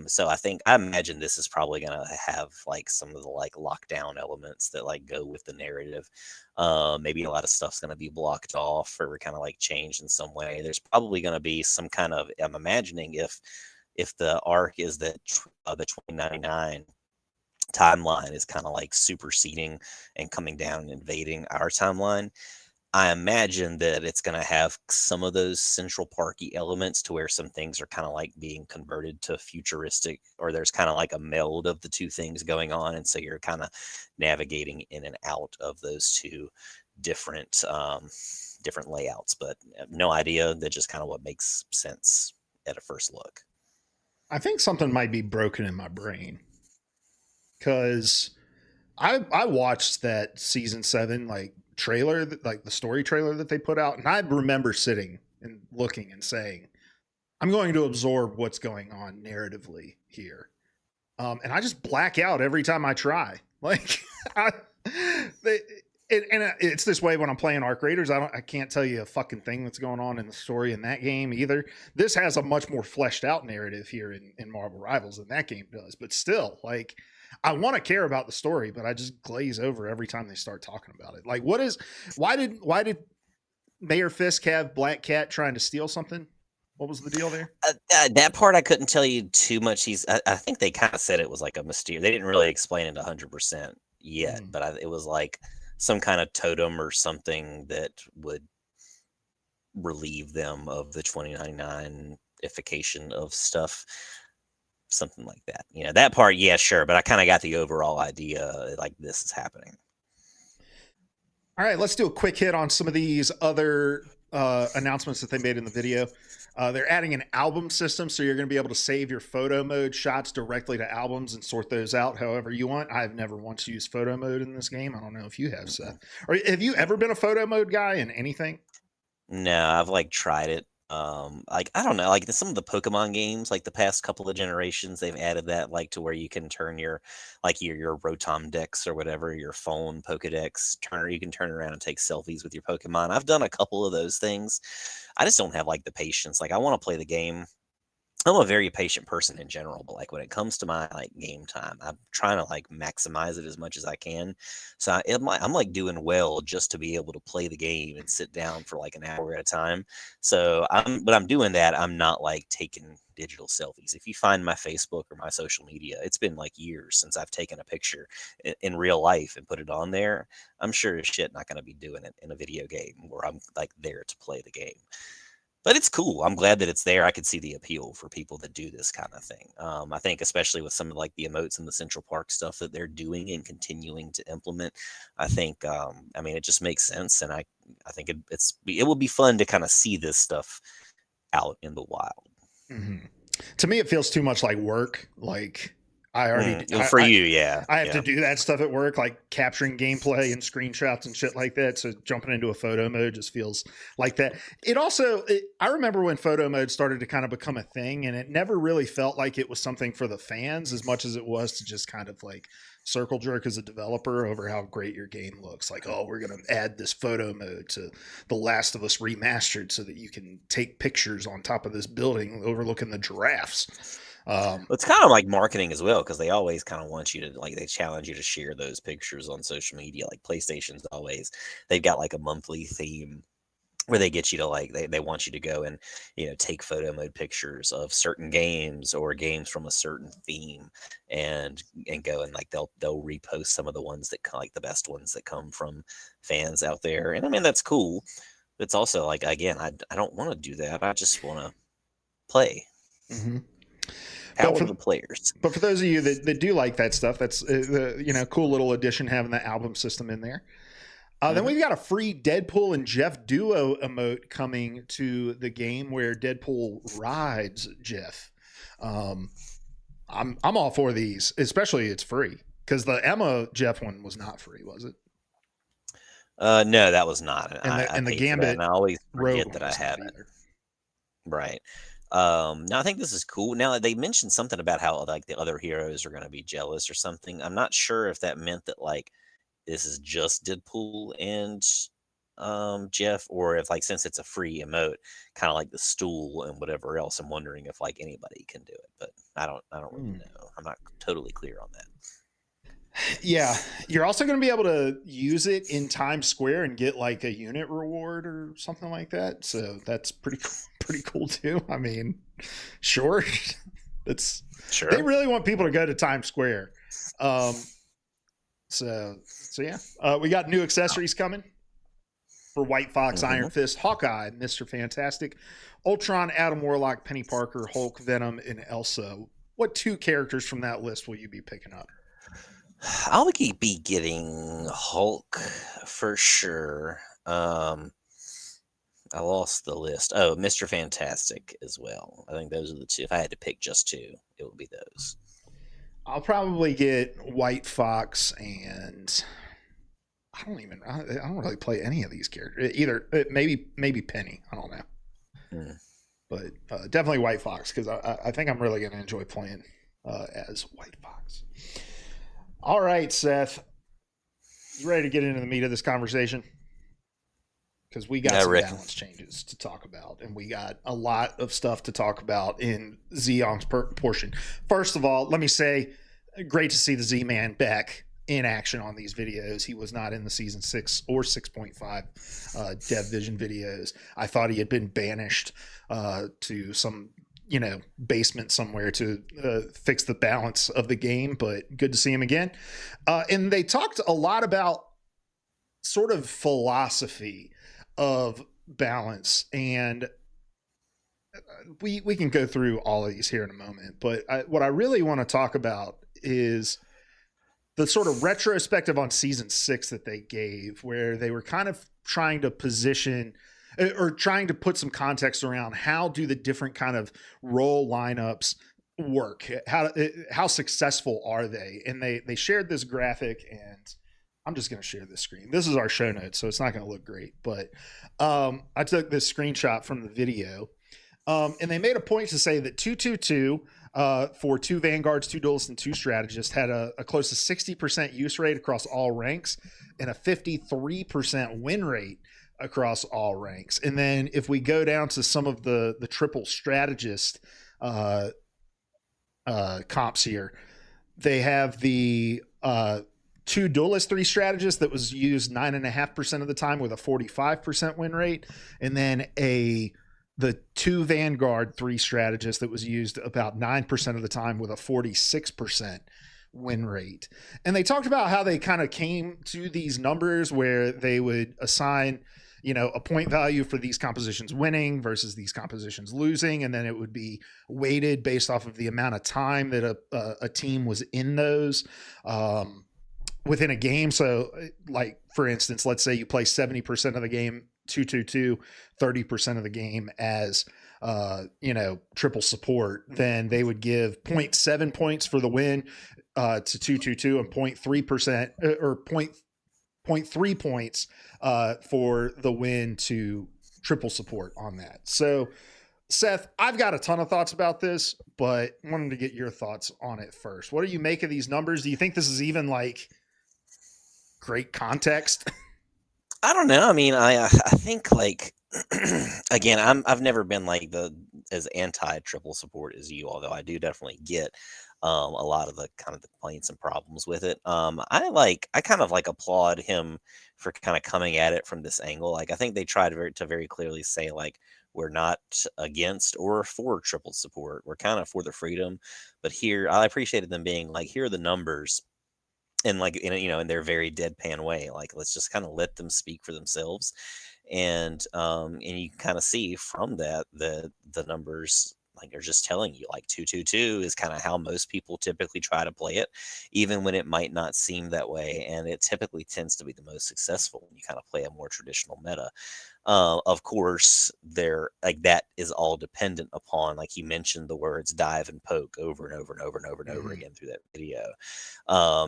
So I imagine this is probably going to have like some of the like lockdown elements that like go with the narrative. Maybe a lot of stuff's going to be blocked off or kind of like changed in some way. There's probably going to be some kind of, I'm imagining if the arc is that the 2099 timeline is kind of like superseding and coming down and invading our timeline. I imagine that it's going to have some of those Central Parky elements to where some things are kind of like being converted to futuristic, or there's kind of like a meld of the two things going on. And so you're kind of navigating in and out of those two different different layouts, but no idea. That just kind of what makes sense at a first look. I think something might be broken in my brain because I watched that season 7 like trailer, like the story trailer that they put out, and I remember sitting and looking and saying, I'm going to absorb what's going on narratively here. And I just black out every time I try. Like, it's this way when I'm playing Arc Raiders. I can't tell you a fucking thing that's going on in the story in that game either. This has a much more fleshed out narrative here in Marvel Rivals than that game does. But still, like, I want to care about the story, but I just glaze over every time they start talking about it. Like, why did Mayor Fisk have Black Cat trying to steal something? What was the deal there? That part I couldn't tell you too much. I think they kind of said it was like a mysterious. They didn't really explain it 100% yet, but it was like some kind of totem or something that would relieve them of the 2099ification of stuff. Something like that. You know, that part, yeah, sure. But I kind of got the overall idea, like, this is happening. All right, let's do a quick hit on some of these other announcements that they made in the video. They're adding an album system, so you're going to be able to save your photo mode shots directly to albums and sort those out however you want. I've never once used photo mode in this game. I don't know if you have, Seth. Or have you ever been a photo mode guy in anything? No, I've like tried it. Like, I don't know, like some of the Pokemon games, like the past couple of generations, they've added that, like, to where you can turn your Rotom Dex or whatever, your phone Pokedex, you can turn around and take selfies with your Pokemon. I've done a couple of those things. I just don't have like the patience. Like, I want to play the game. I'm a very patient person in general, but like when it comes to my like game time, I'm trying to like maximize it as much as I can. So I'm like doing well just to be able to play the game and sit down for like an hour at a time. So but I'm doing that. I'm not like taking digital selfies. If you find my Facebook or my social media, it's been like years since I've taken a picture in real life and put it on there. I'm sure as shit not going to be doing it in a video game where I'm like there to play the game. But it's cool. I'm glad that it's there. I could see the appeal for people that do this kind of thing. I think especially with some of like the emotes and the Central Park stuff that they're doing and continuing to implement, I think, I mean, it just makes sense. And I think it will be fun to kind of see this stuff out in the wild. Mm-hmm. To me, it feels too much like work. Like, I already I have to do that stuff at work, like capturing gameplay and screenshots and shit like that. So jumping into a photo mode just feels like that. It also, I remember when photo mode started to kind of become a thing, and it never really felt like it was something for the fans as much as it was to just kind of like circle jerk as a developer over how great your game looks. Like, oh, we're going to add this photo mode to The Last of Us Remastered so that you can take pictures on top of this building overlooking the giraffes. It's kind of like marketing as well, because they always kind of want you to, like, they challenge you to share those pictures on social media. Like PlayStation's always, they've got like a monthly theme where they get you to like, they want you to go and, you know, take photo mode pictures of certain games or games from a certain theme and go and like they'll repost some of the ones that like the best ones that come from fans out there. And I mean, that's cool. It's also like, again, I don't want to do that. I just want to play. Mm-hmm. How are the players? But for those of you that do like that stuff, that's cool little addition having the album system in there. Then we've got a free Deadpool and Jeff duo emote coming to the game where Deadpool rides Jeff. I'm all for these, especially it's free, because the Emma Jeff one was not free, was it? No, that was not. And the Gambit, and I always forget that I have it. Right. Now I think this is cool. Now they mentioned something about how like the other heroes are going to be jealous or something. I'm not sure if that meant that like this is just Deadpool and Jeff, or if like since it's a free emote, kind of like the stool and whatever else. I'm wondering if like anybody can do it, but I don't really know. I'm not totally clear on that. Yeah, you're also going to be able to use it in Times Square and get like a unit reward or something like that. So that's pretty cool too. I mean, sure, it's sure they really want people to go to Times Square. Um, so yeah, we got new accessories coming for White Fox, Iron Fist, Hawkeye, Mr. Fantastic, Ultron, Adam Warlock, Penny Parker, Hulk, Venom, and Elsa. What 2 characters from that list will you be picking up? I'll be getting Hulk for sure. I lost the list. Oh, Mr. Fantastic as well. I think those are the 2. If I had to pick just 2, it would be those. I'll probably get White Fox, and I don't really play any of these characters. Either maybe Penny. I don't know. But definitely White Fox, because I think I'm really going to enjoy playing as White Fox. All right, Seth. You ready to get into the meat of this conversation? Because we got some balance changes to talk about, and we got a lot of stuff to talk about in Zeong's portion. First of all, let me say, great to see the Z-Man back in action on these videos. He was not in the season 6 or 6.5 Dev Vision videos. I thought he had been banished to some basement somewhere to fix the balance of the game, but good to see him again. And they talked a lot about sort of philosophy of balance, and we can go through all of these here in a moment, but what I really want to talk about is the sort of retrospective on season 6 that they gave, where they were kind of trying to position or trying to put some context around how do the different kind of role lineups work, how successful are they. And they shared this graphic, and I'm just going to share this screen. This is our show notes, so it's not going to look great, but I took this screenshot from the video, and they made a point to say that 222 for 2 Vanguards, 2 Duelists, and 2 Strategists had a close to 60% use rate across all ranks and a 53% win rate across all ranks. And then if we go down to some of the triple strategist comps here, they have the 2 Duelist, 3 Strategists that was used 9.5% of the time with a 45% win rate, and then the 2 Vanguard, 3 Strategists that was used about 9% of the time with a 46% win rate. And they talked about how they kind of came to these numbers where they would assign, a point value for these compositions winning versus these compositions losing, and then it would be weighted based off of the amount of time that a team was in those within a game. So, like, for instance, let's say you play 70% of the game 222, 30% of the game as triple support, then they would give 0.7 points for the win to 222 and 0.3% or 0.3 points for the win to triple support on that. So, Seth, I've got a ton of thoughts about this, but wanted to get your thoughts on it first. What do you make of these numbers? Do you think this is even like great context? I don't know. I mean, I think, like, again, I've never been like as anti triple support as you, although I do definitely get a lot of the kind of the complaints and problems with it. I kind of like applaud him for kind of coming at it from this angle. Like, I think they tried to very clearly say, like, we're not against or for triple support. We're kind of for the freedom. But here, I appreciated them being like, here are the numbers. And, like, in their very deadpan way, like, let's just kind of let them speak for themselves. And you kind of see from that the numbers, like, are just telling you, like, 222 is kind of how most people typically try to play it, even when it might not seem that way. And it typically tends to be the most successful when you kind of play a more traditional meta. Of course, that is all dependent upon, like, you mentioned the words dive and poke over and over and over and over and over again through that video.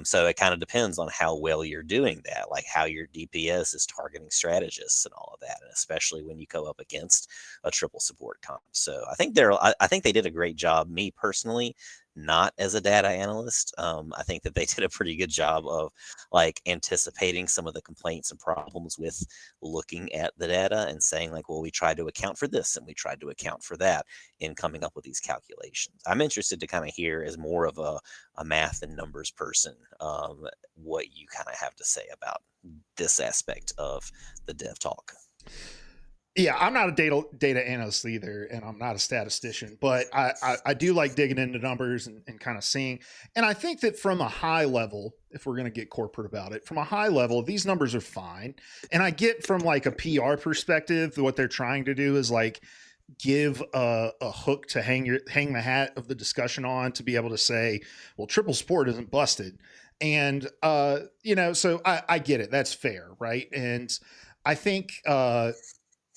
So it kind of depends on how well you're doing that, like how your DPS is targeting strategists and all of that, and especially when you go up against a triple support comp. So I think I think they did a great job. Me personally, not as a data analyst, I think that they did a pretty good job of, like, anticipating some of the complaints and problems with looking at the data and saying, like, well, we tried to account for this and we tried to account for that in coming up with these calculations. I'm interested to kind of hear, as more of a math and numbers person, what you kind of have to say about this aspect of the dev talk. Yeah, I'm not a data analyst either, and I'm not a statistician, but I do like digging into numbers and kind of seeing. And I think that from a high level, if we're going to get corporate about it, from a high level, these numbers are fine. And I get from like a PR perspective, what they're trying to do is like give a hook to hang the hat of the discussion on, to be able to say, well, triple support isn't busted. And so I get it. That's fair, right? And I think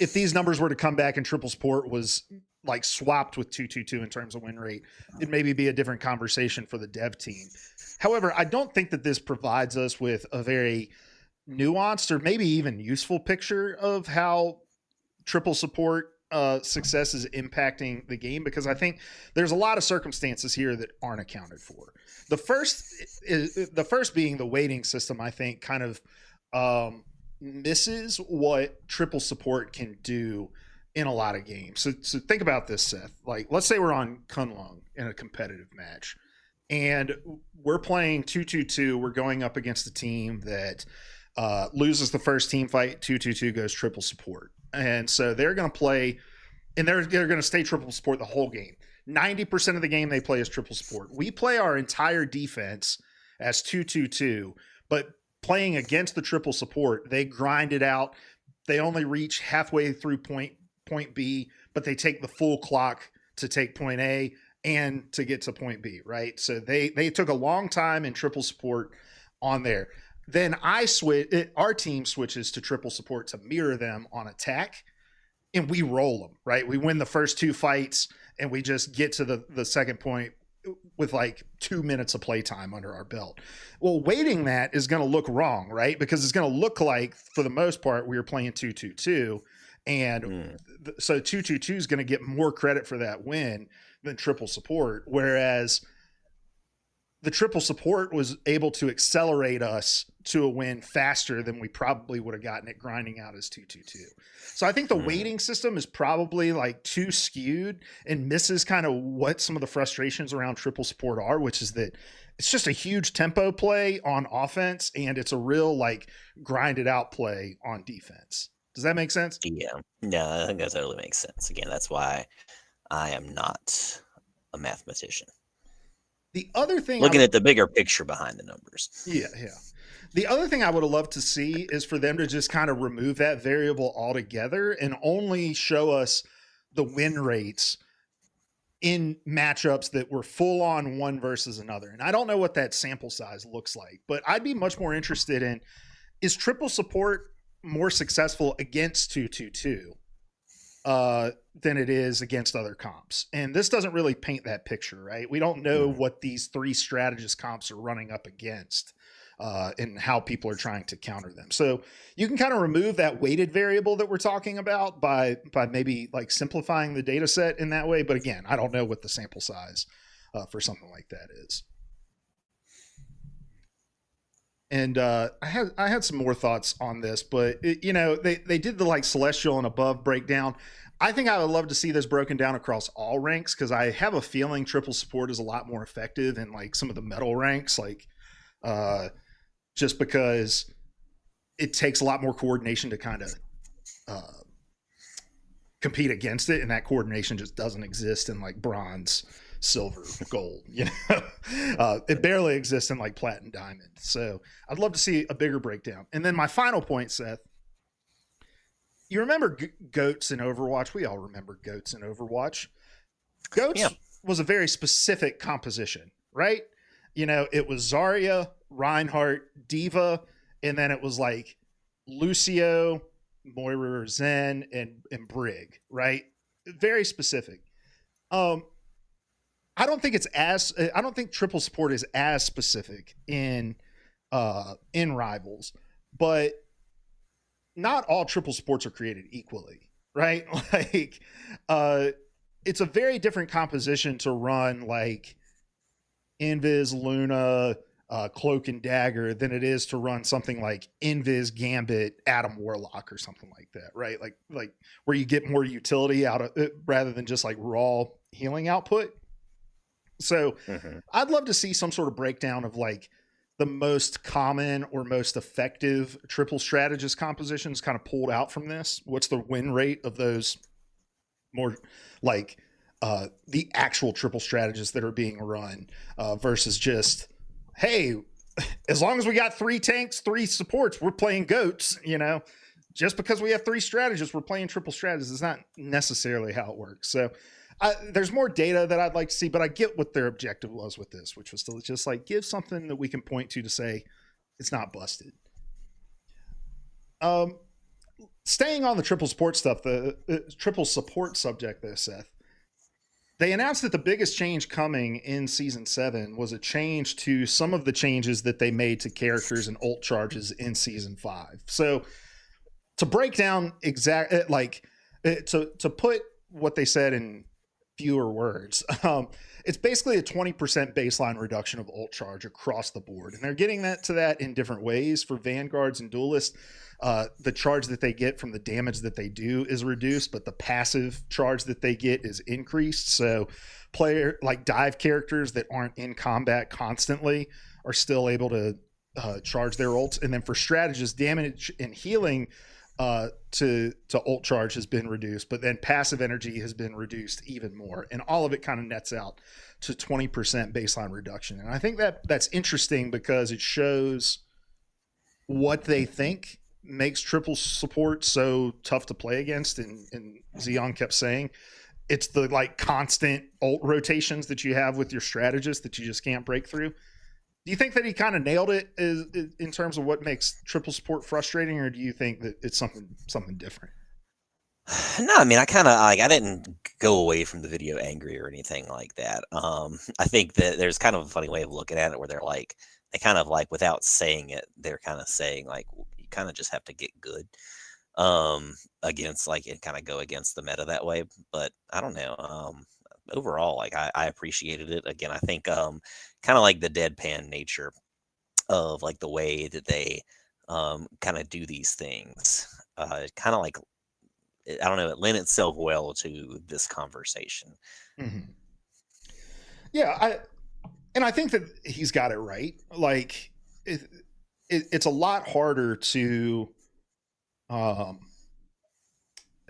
if these numbers were to come back and triple support was like swapped with 222 in terms of win rate, it'd maybe be a different conversation for the dev team. However, I don't think that this provides us with a very nuanced or maybe even useful picture of how triple support success is impacting the game, because I think there's a lot of circumstances here that aren't accounted for. The first being the weighting system, I think kind of misses what triple support can do in a lot of games. So think about this, Seth. Like, let's say we're on Kunlun in a competitive match, and we're playing 2-2-2. We're going up against a team that loses the first team fight. 2-2-2 goes triple support, and so they're going to play, and they're going to stay triple support the whole game. 90% of the game they play is triple support. We play our entire defense as 2-2-2, but playing against the triple support, they grind it out. They only reach halfway through point B, but they take the full clock to take point A and to get to point B, right? So they took a long time in triple support on there. Then our team switches to triple support to mirror them on attack, and we roll them, right? We win the first two fights, and we just get to the second point with like 2 minutes of playtime under our belt. Well, weighting that is going to look wrong, right? Because it's going to look like, for the most part, we were playing 2-2-2. And so 2-2-2 is going to get more credit for that win than triple support. Whereas the triple support was able to accelerate us to a win faster than we probably would have gotten it grinding out as 2-2-2. So I think the weighting system is probably like too skewed and misses kind of what some of the frustrations around triple support are, which is that it's just a huge tempo play on offense, and it's a real like grinded out play on defense. Does that make sense? Yeah. No, I think that totally makes sense. Again, that's why I am not a mathematician. The other thing, looking at the bigger picture behind the numbers. Yeah. The other thing I would have loved to see is for them to just kind of remove that variable altogether and only show us the win rates in matchups that were full on one versus another. And I don't know what that sample size looks like, but I'd be much more interested in, is triple support more successful against 2-2-2 than it is against other comps? And this doesn't really paint that picture, right? We don't know what these three strategist comps are running up against and how people are trying to counter them. So you can kind of remove that weighted variable that we're talking about by maybe like simplifying the data set in that way. But again, I don't know what the sample size for something like that is. And I had some more thoughts on this, but they did the like celestial and above breakdown. I think I would love to see this broken down across all ranks, because I have a feeling triple support is a lot more effective in like some of the metal ranks, like just because it takes a lot more coordination to kind of compete against it, and that coordination just doesn't exist in like bronze, silver, gold. It barely exists in like platinum, diamond. So I'd love to see a bigger breakdown. And then my final point, Seth, you remember goats in Overwatch? We all remember goats in Overwatch. Goats was a very specific composition, right? It was Zarya, Reinhardt, Diva, and then it was like Lucio, Moira, Zen, and Brig, right? Very specific. I don't think triple support is as specific in Rivals, but not all triple supports are created equally, right? Like, it's a very different composition to run like Invis, Luna, Cloak and Dagger than it is to run something like Invis, Gambit, Adam Warlock or something like that, right? Like where you get more utility out of it rather than just like raw healing output. So I'd love to see some sort of breakdown of like the most common or most effective triple strategist compositions kind of pulled out from this? What's the win rate of those more like the actual triple strategists that are being run versus just, hey, as long as we got 3 tanks, 3 supports, we're playing goats, you know? Just because we have 3 strategists, we're playing triple strategists. It's not necessarily how it works. So there's more data that I'd like to see, but I get what their objective was with this, which was to just like give something that we can point to say it's not busted. Staying on the triple support stuff, the triple support subject there, Seth. They announced that the biggest change coming in season 7 was a change to some of the changes that they made to characters and ult charges in season 5. So to break down to put what they said in fewer words, it's basically a 20% baseline reduction of ult charge across the board. And they're getting that in different ways. For vanguards and duelists, the charge that they get from the damage that they do is reduced, but the passive charge that they get is increased. So player like dive characters that aren't in combat constantly are still able to charge their ults. And then for strategists, damage and healing to ult charge has been reduced, but then passive energy has been reduced even more. And all of it kind of nets out to 20% baseline reduction. And I think that's interesting because it shows what they think makes triple support so tough to play against. And Xeon kept saying it's the like constant ult rotations that you have with your strategist that you just can't break through. Do you think that he kind of nailed it in terms of what makes triple support frustrating, or do you think that it's something different? No, I mean, I didn't go away from the video angry or anything like that. I think that there's kind of a funny way of looking at it where they kind of like, without saying it, they're kind of saying like, you kind of just have to get good against like, and kind of go against the meta that way. But I don't know. Overall, like I appreciated it. Again, I think kind of like the deadpan nature of like the way that they kind of do these things. Kind of like, I don't know, it lent itself well to this conversation. Mm-hmm. Yeah, I think that he's got it right. Like it's a lot harder to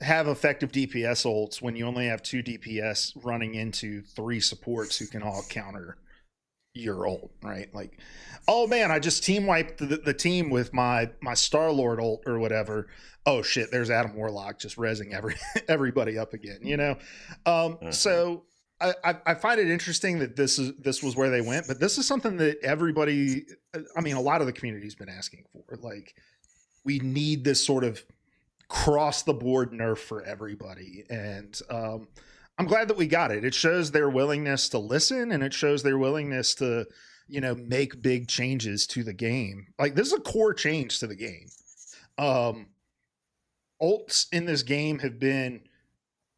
have effective DPS ults when you only have 2 DPS running into 3 supports who can all counter your ult, right? Like, oh man, I just team wiped the team with my Star-Lord ult or whatever. Oh shit, there's Adam Warlock just rezzing everybody up again, you know? So I find it interesting that this was where they went, but this is something that everybody, I mean, a lot of the community's been asking for. Like, we need this sort of cross the board nerf for everybody. And I'm glad that we got it. It shows their willingness to listen, and it shows their willingness to, you know, make big changes to the game. Like, this is a core change to the game. Ults in this game have been,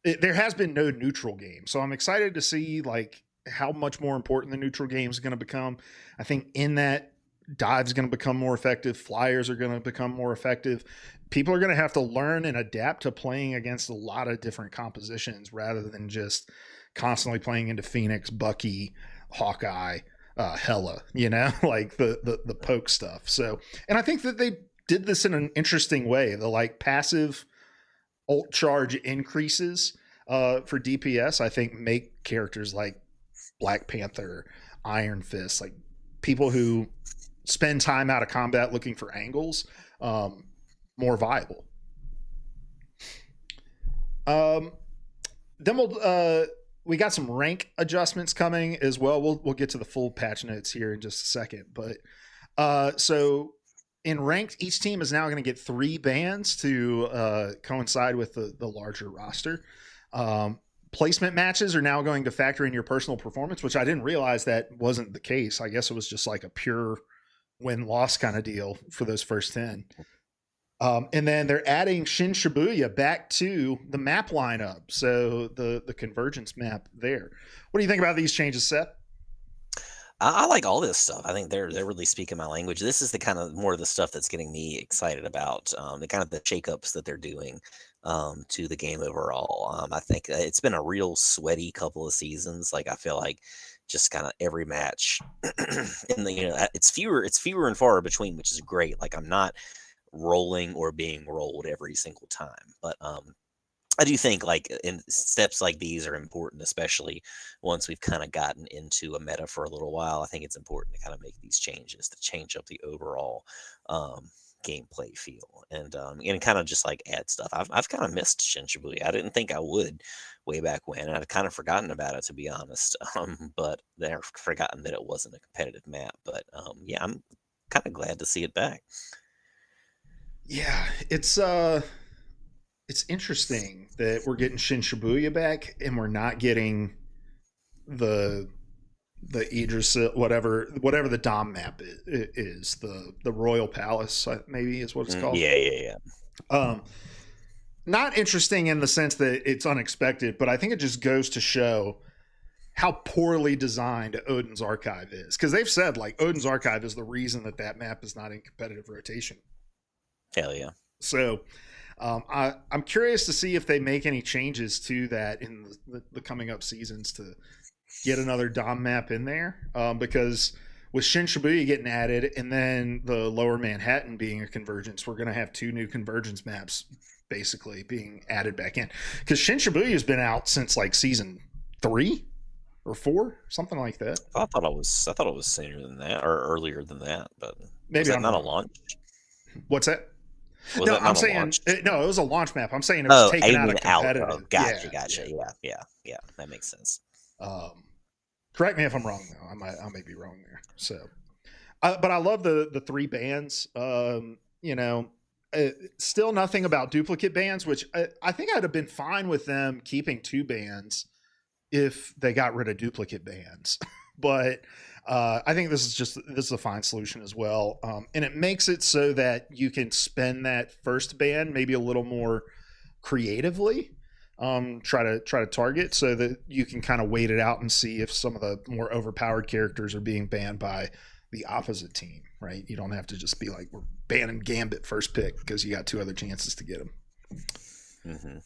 there has been no neutral game. So I'm excited to see like how much more important the neutral game is going to become. I think in that, dive's going to become more effective. Flyers are going to become more effective. People are going to have to learn and adapt to playing against a lot of different compositions rather than just constantly playing into Phoenix, Bucky, Hawkeye, Hella, you know, like the poke stuff. So, and I think that they did this in an interesting way. The like passive ult charge increases for DPS, I think, make characters like Black Panther, Iron Fist, like people who spend time out of combat looking for angles, more viable. Then we got some rank adjustments coming as well. We'll get to the full patch notes here in just a second, but so in ranked, each team is now going to get 3 bans to coincide with the larger roster. Placement matches are now going to factor in your personal performance, which I didn't realize that wasn't the case. I guess it was just like a pure win-loss kind of deal for those first 10. And then they're adding Shin Shibuya back to the map lineup. So the convergence map there. What do you think about these changes, Seth? I like all this stuff. I think they're really speaking my language. This is the kind of more of the stuff that's getting me excited about the kind of the shakeups that they're doing to the game overall. I think it's been a real sweaty couple of seasons. Like, I feel like just kind of every match. And it's fewer and far between, which is great. Like I'm not rolling or being rolled every single time, but I do think like in steps like these are important, especially once we've kind of gotten into a meta for a little while. I think it's important to kind of make these changes to change up the overall gameplay feel and kind of just like add stuff. I've kind of missed Shin Shibuya. I didn't think I would way back when, and I'd kind of forgotten about it, to be honest. But then I've forgotten that it wasn't a competitive map. But yeah, I'm kind of glad to see it back. Yeah, it's interesting that we're getting Shin Shibuya back and we're not getting the Idris, whatever the Dom map is, the Royal Palace maybe is what it's called. Yeah. Not interesting in the sense that it's unexpected, but I think it just goes to show how poorly designed Odin's Archive is, because they've said like Odin's Archive is the reason that map is not in competitive rotation. Hell yeah. So I'm curious to see if they make any changes to that in the coming up seasons to get another Dom map in there, because with Shin Shibuya getting added and then the Lower Manhattan being a convergence, we're going to have 2 new convergence maps basically being added back in, because Shin Shibuya has been out since like season 3 or 4, something like that. I thought it was sooner than that or earlier than that, but maybe I'm not a launch. What's that? Was no, I'm saying no. It was a launch map. I'm saying it was taken out of competitive. Oh, gotcha. Yeah. That makes sense. Correct me if I'm wrong though. I may be wrong there. So, but I love the 3 bans. Still nothing about duplicate bans, which I think I'd have been fine with them keeping 2 bans if they got rid of duplicate bans. But I think this is a fine solution as well, and it makes it so that you can spend that first ban maybe a little more creatively, try to target, so that you can kind of wait it out and see if some of the more overpowered characters are being banned by the opposite team, right? You don't have to just be like, we're banning Gambit first pick because you got 2 other chances to get him. Mm-hmm.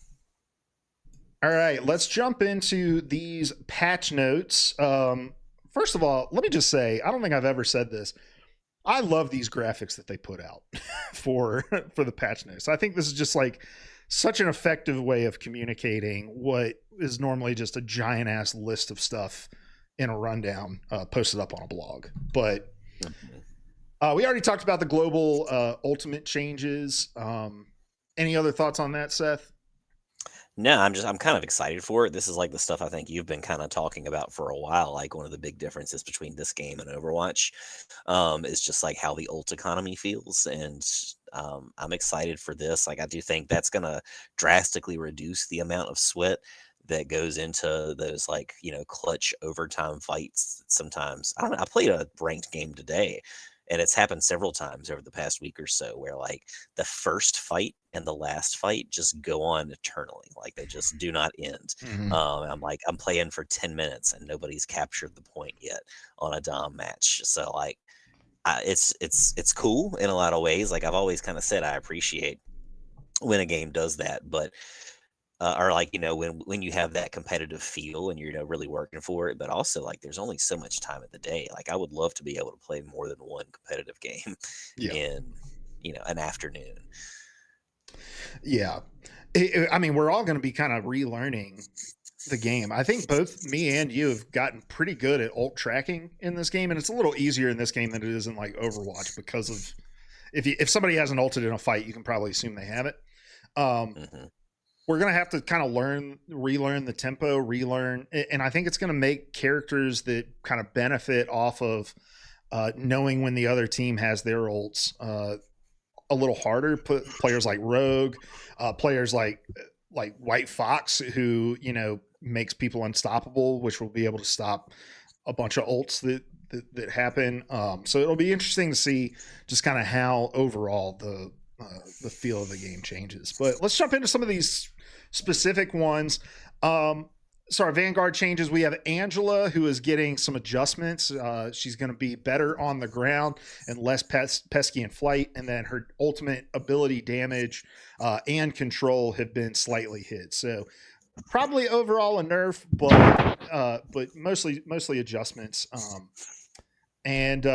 All right, let's jump into these patch notes. First of all, let me just say, I don't think I've ever said this. I love these graphics that they put out for the patch notes. I think this is just like such an effective way of communicating what is normally just a giant ass list of stuff in a rundown posted up on a blog. But we already talked about the global ultimate changes. Any other thoughts on that, Seth? No, I'm kind of excited for it. This is like the stuff I think you've been kind of talking about for a while. Like one of the big differences between this game and Overwatch is just like how the ult economy feels. And I'm excited for this. Like I do think that's going to drastically reduce the amount of sweat that goes into those like, clutch overtime fights. Sometimes I don't know. I played a ranked game today, and it's happened several times over the past week or so where like the first fight and the last fight just go on eternally. Like they just do not end. Mm-hmm. I'm playing for 10 minutes and nobody's captured the point yet on a Dom match. So like it's cool in a lot of ways. Like I've always kind of said, I appreciate when a game does that, but or like when you have that competitive feel and you're really working for it, but also like there's only so much time in the day. Like I would love to be able to play more than one competitive game in an afternoon. Yeah, I mean, we're all going to be kind of relearning the game. I think both me and you have gotten pretty good at ult tracking in this game, and it's a little easier in this game than it is in like Overwatch, because of if somebody hasn't ulted in a fight, you can probably assume they have it. We're going to have to kind of relearn the tempo, and I think it's going to make characters that kind of benefit off of knowing when the other team has their ults a little harder. Put players like Rogue, players like White Fox, who makes people unstoppable, which will be able to stop a bunch of ults that happen. So it'll be interesting to see just kind of how overall the feel of the game changes. But let's jump into some of these specific ones. So our Vanguard changes, we have Angela, who is getting some adjustments. She's going to be better on the ground and less pesky in flight. And then her ultimate ability damage and control have been slightly hit. So Probably overall a nerf, but mostly adjustments. And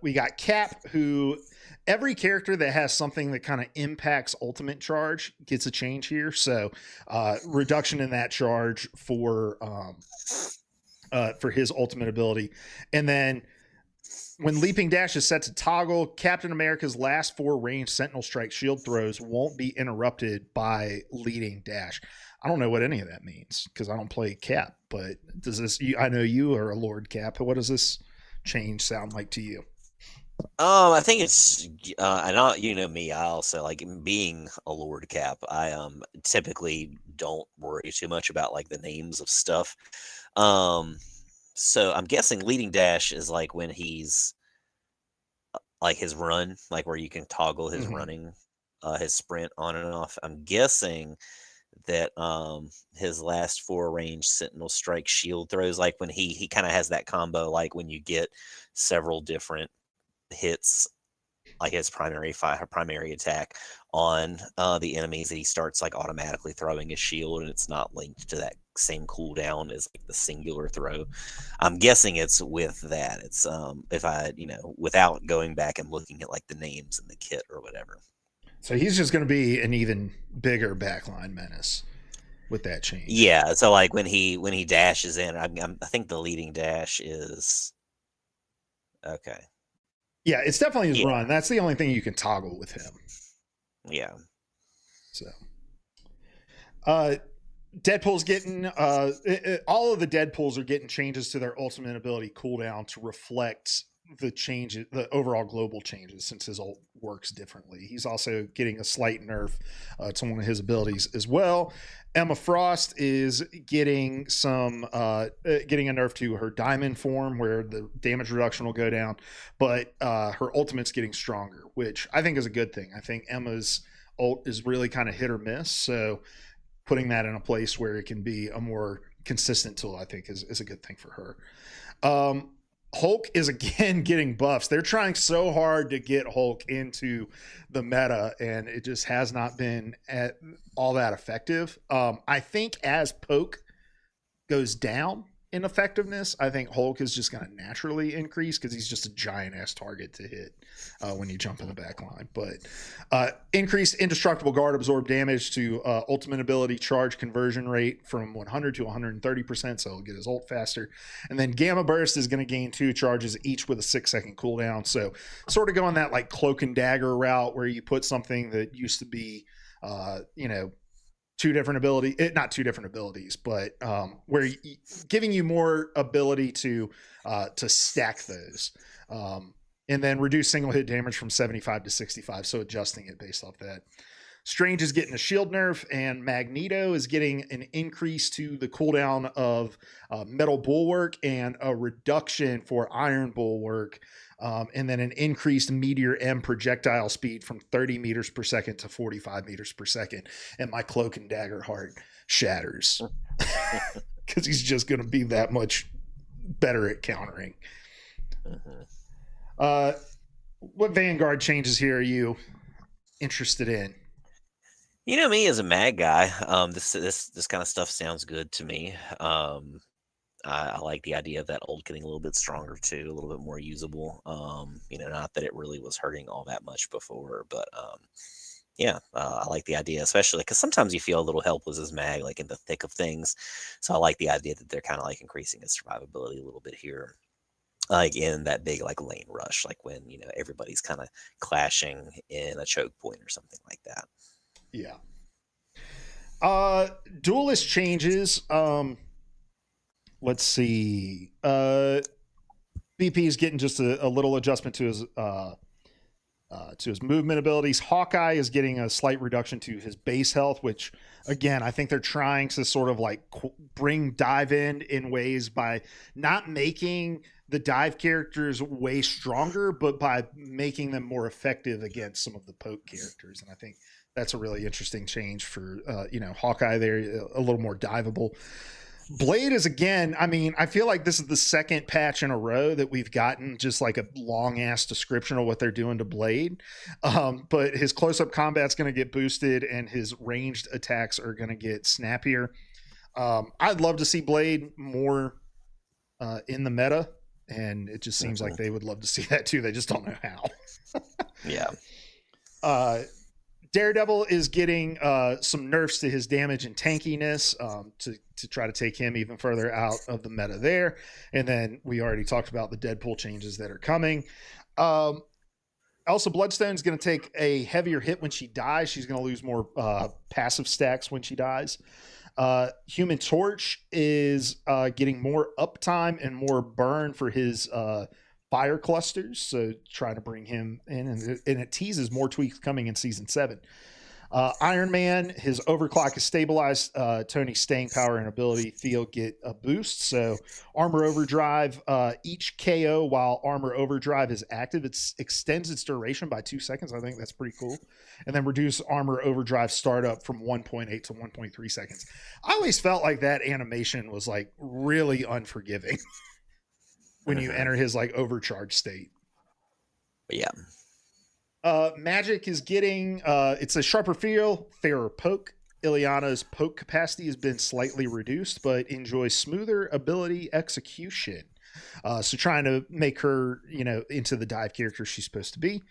we got Cap, who every character that has something that kind of impacts ultimate charge gets a change here. So reduction in that charge for his ultimate ability. And then when leaping dash is set to toggle, Captain America's last 4 ranged sentinel strike shield throws won't be interrupted by leading dash. I don't know what any of that means because I don't play Cap, but does this, I know you are a Lord Cap. What does this change sound like to you? I think it's I know you know me. I also like being a Lord Cap. I typically don't worry too much about like the names of stuff. Um, so I'm guessing leading dash is like when he's like his run, like where you can toggle his Mm-hmm. running, his sprint on and off. I'm guessing that his last 4 range sentinel strike shield throws, like when he kind of has that combo, like when you get several different hits, like his primary attack on the enemies, that he starts like automatically throwing his shield, and it's not linked to that same cooldown as like the singular throw. I'm guessing it's with that. It's if I without going back and looking at like the names in the kit or whatever. So he's just going to be an even bigger backline menace with that change. Yeah, so like when he dashes in, I think the leading dash is okay. Yeah, it's definitely his Yeah, run. That's the only thing you can toggle with him. yeah. So, Deadpool's getting all of the Deadpools are getting changes to their ultimate ability cooldown to reflect the changes, the overall global changes, since his ult works differently. He's also getting a slight nerf to one of his abilities as well. Emma Frost is getting getting a nerf to her diamond form, where the damage reduction will go down, but her ultimate's getting stronger, which I think is a good thing. I think Emma's ult is really kind of hit or miss, so putting that in a place where it can be a more consistent tool, I think is a good thing for her. Hulk is again getting buffs. They're trying so hard to get Hulk into the meta, and it just has not been all that effective. I think as poke goes down in effectiveness, I think Hulk is just going to naturally increase because he's just a giant ass target to hit when you jump in the back line. But increased indestructible guard absorb damage to ultimate ability charge conversion rate from 100 to 130%, so he'll get his ult faster. And then Gamma Burst is going to gain 2 charges each with a 6-second cooldown. So sort of going that like cloak and dagger route where you put something that used to be, 2 different ability, not 2 different abilities, but where giving you more ability to stack those, and then reduce single hit damage from 75 to 65. So adjusting it based off that. Strange is getting a shield nerf, and Magneto is getting an increase to the cooldown of Metal Bulwark and a reduction for Iron Bulwark. And then an increased Meteor M projectile speed from 30 meters per second to 45 meters per second. And my cloak and dagger heart shatters because he's just going to be that much better at countering. What Vanguard changes here are you interested in? You know me as a mag guy. This kind of stuff sounds good to me. I like the idea of that ult getting a little bit stronger too, a little bit more usable. Not that it really was hurting all that much before, but yeah, I like the idea, especially because sometimes you feel a little helpless as mag, like in the thick of things. So I like the idea that they're kind of like increasing his survivability a little bit here, like in that big like lane rush, like when everybody's kind of clashing in a choke point or something like that. Yeah. Duelist changes. Let's see. BP is getting just a little adjustment to his movement abilities. Hawkeye is getting a slight reduction to his base health, which again, I think they're trying to sort of like bring dive in ways by not making the dive characters way stronger, but by making them more effective against some of the poke characters. And I think that's a really interesting change for Hawkeye there, a little more diveable. Blade is again, I mean, I feel like this is the second patch in a row that we've gotten just like a long ass description of what they're doing to Blade. But his close up combat's going to get boosted and his ranged attacks are going to get snappier. I'd love to see Blade more in the meta, and it just seems like they would love to see that too. They just don't know how. Yeah. Daredevil is getting some nerfs to his damage and tankiness to try to take him even further out of the meta there. And then we already talked about the Deadpool changes that are coming. Also, Bloodstone's going to take a heavier hit when she dies. She's going to lose more passive stacks when she dies. Human Torch is getting more uptime and more burn for his fire clusters, so trying to bring him in, and it teases more tweaks coming in season 7. Iron Man, his overclock is stabilized. Tony's staying power and ability field get a boost. So armor overdrive, each KO while armor overdrive is active, it extends its duration by 2 seconds. I think that's pretty cool. And then reduce armor overdrive startup from 1.8 to 1.3 seconds. I always felt like that animation was like really unforgiving when you enter his like overcharged state. Yeah. Magic is getting it's a sharper feel, fairer poke. Ileana's poke capacity has been slightly reduced, but enjoys smoother ability execution. So trying to make her, into the dive character she's supposed to be.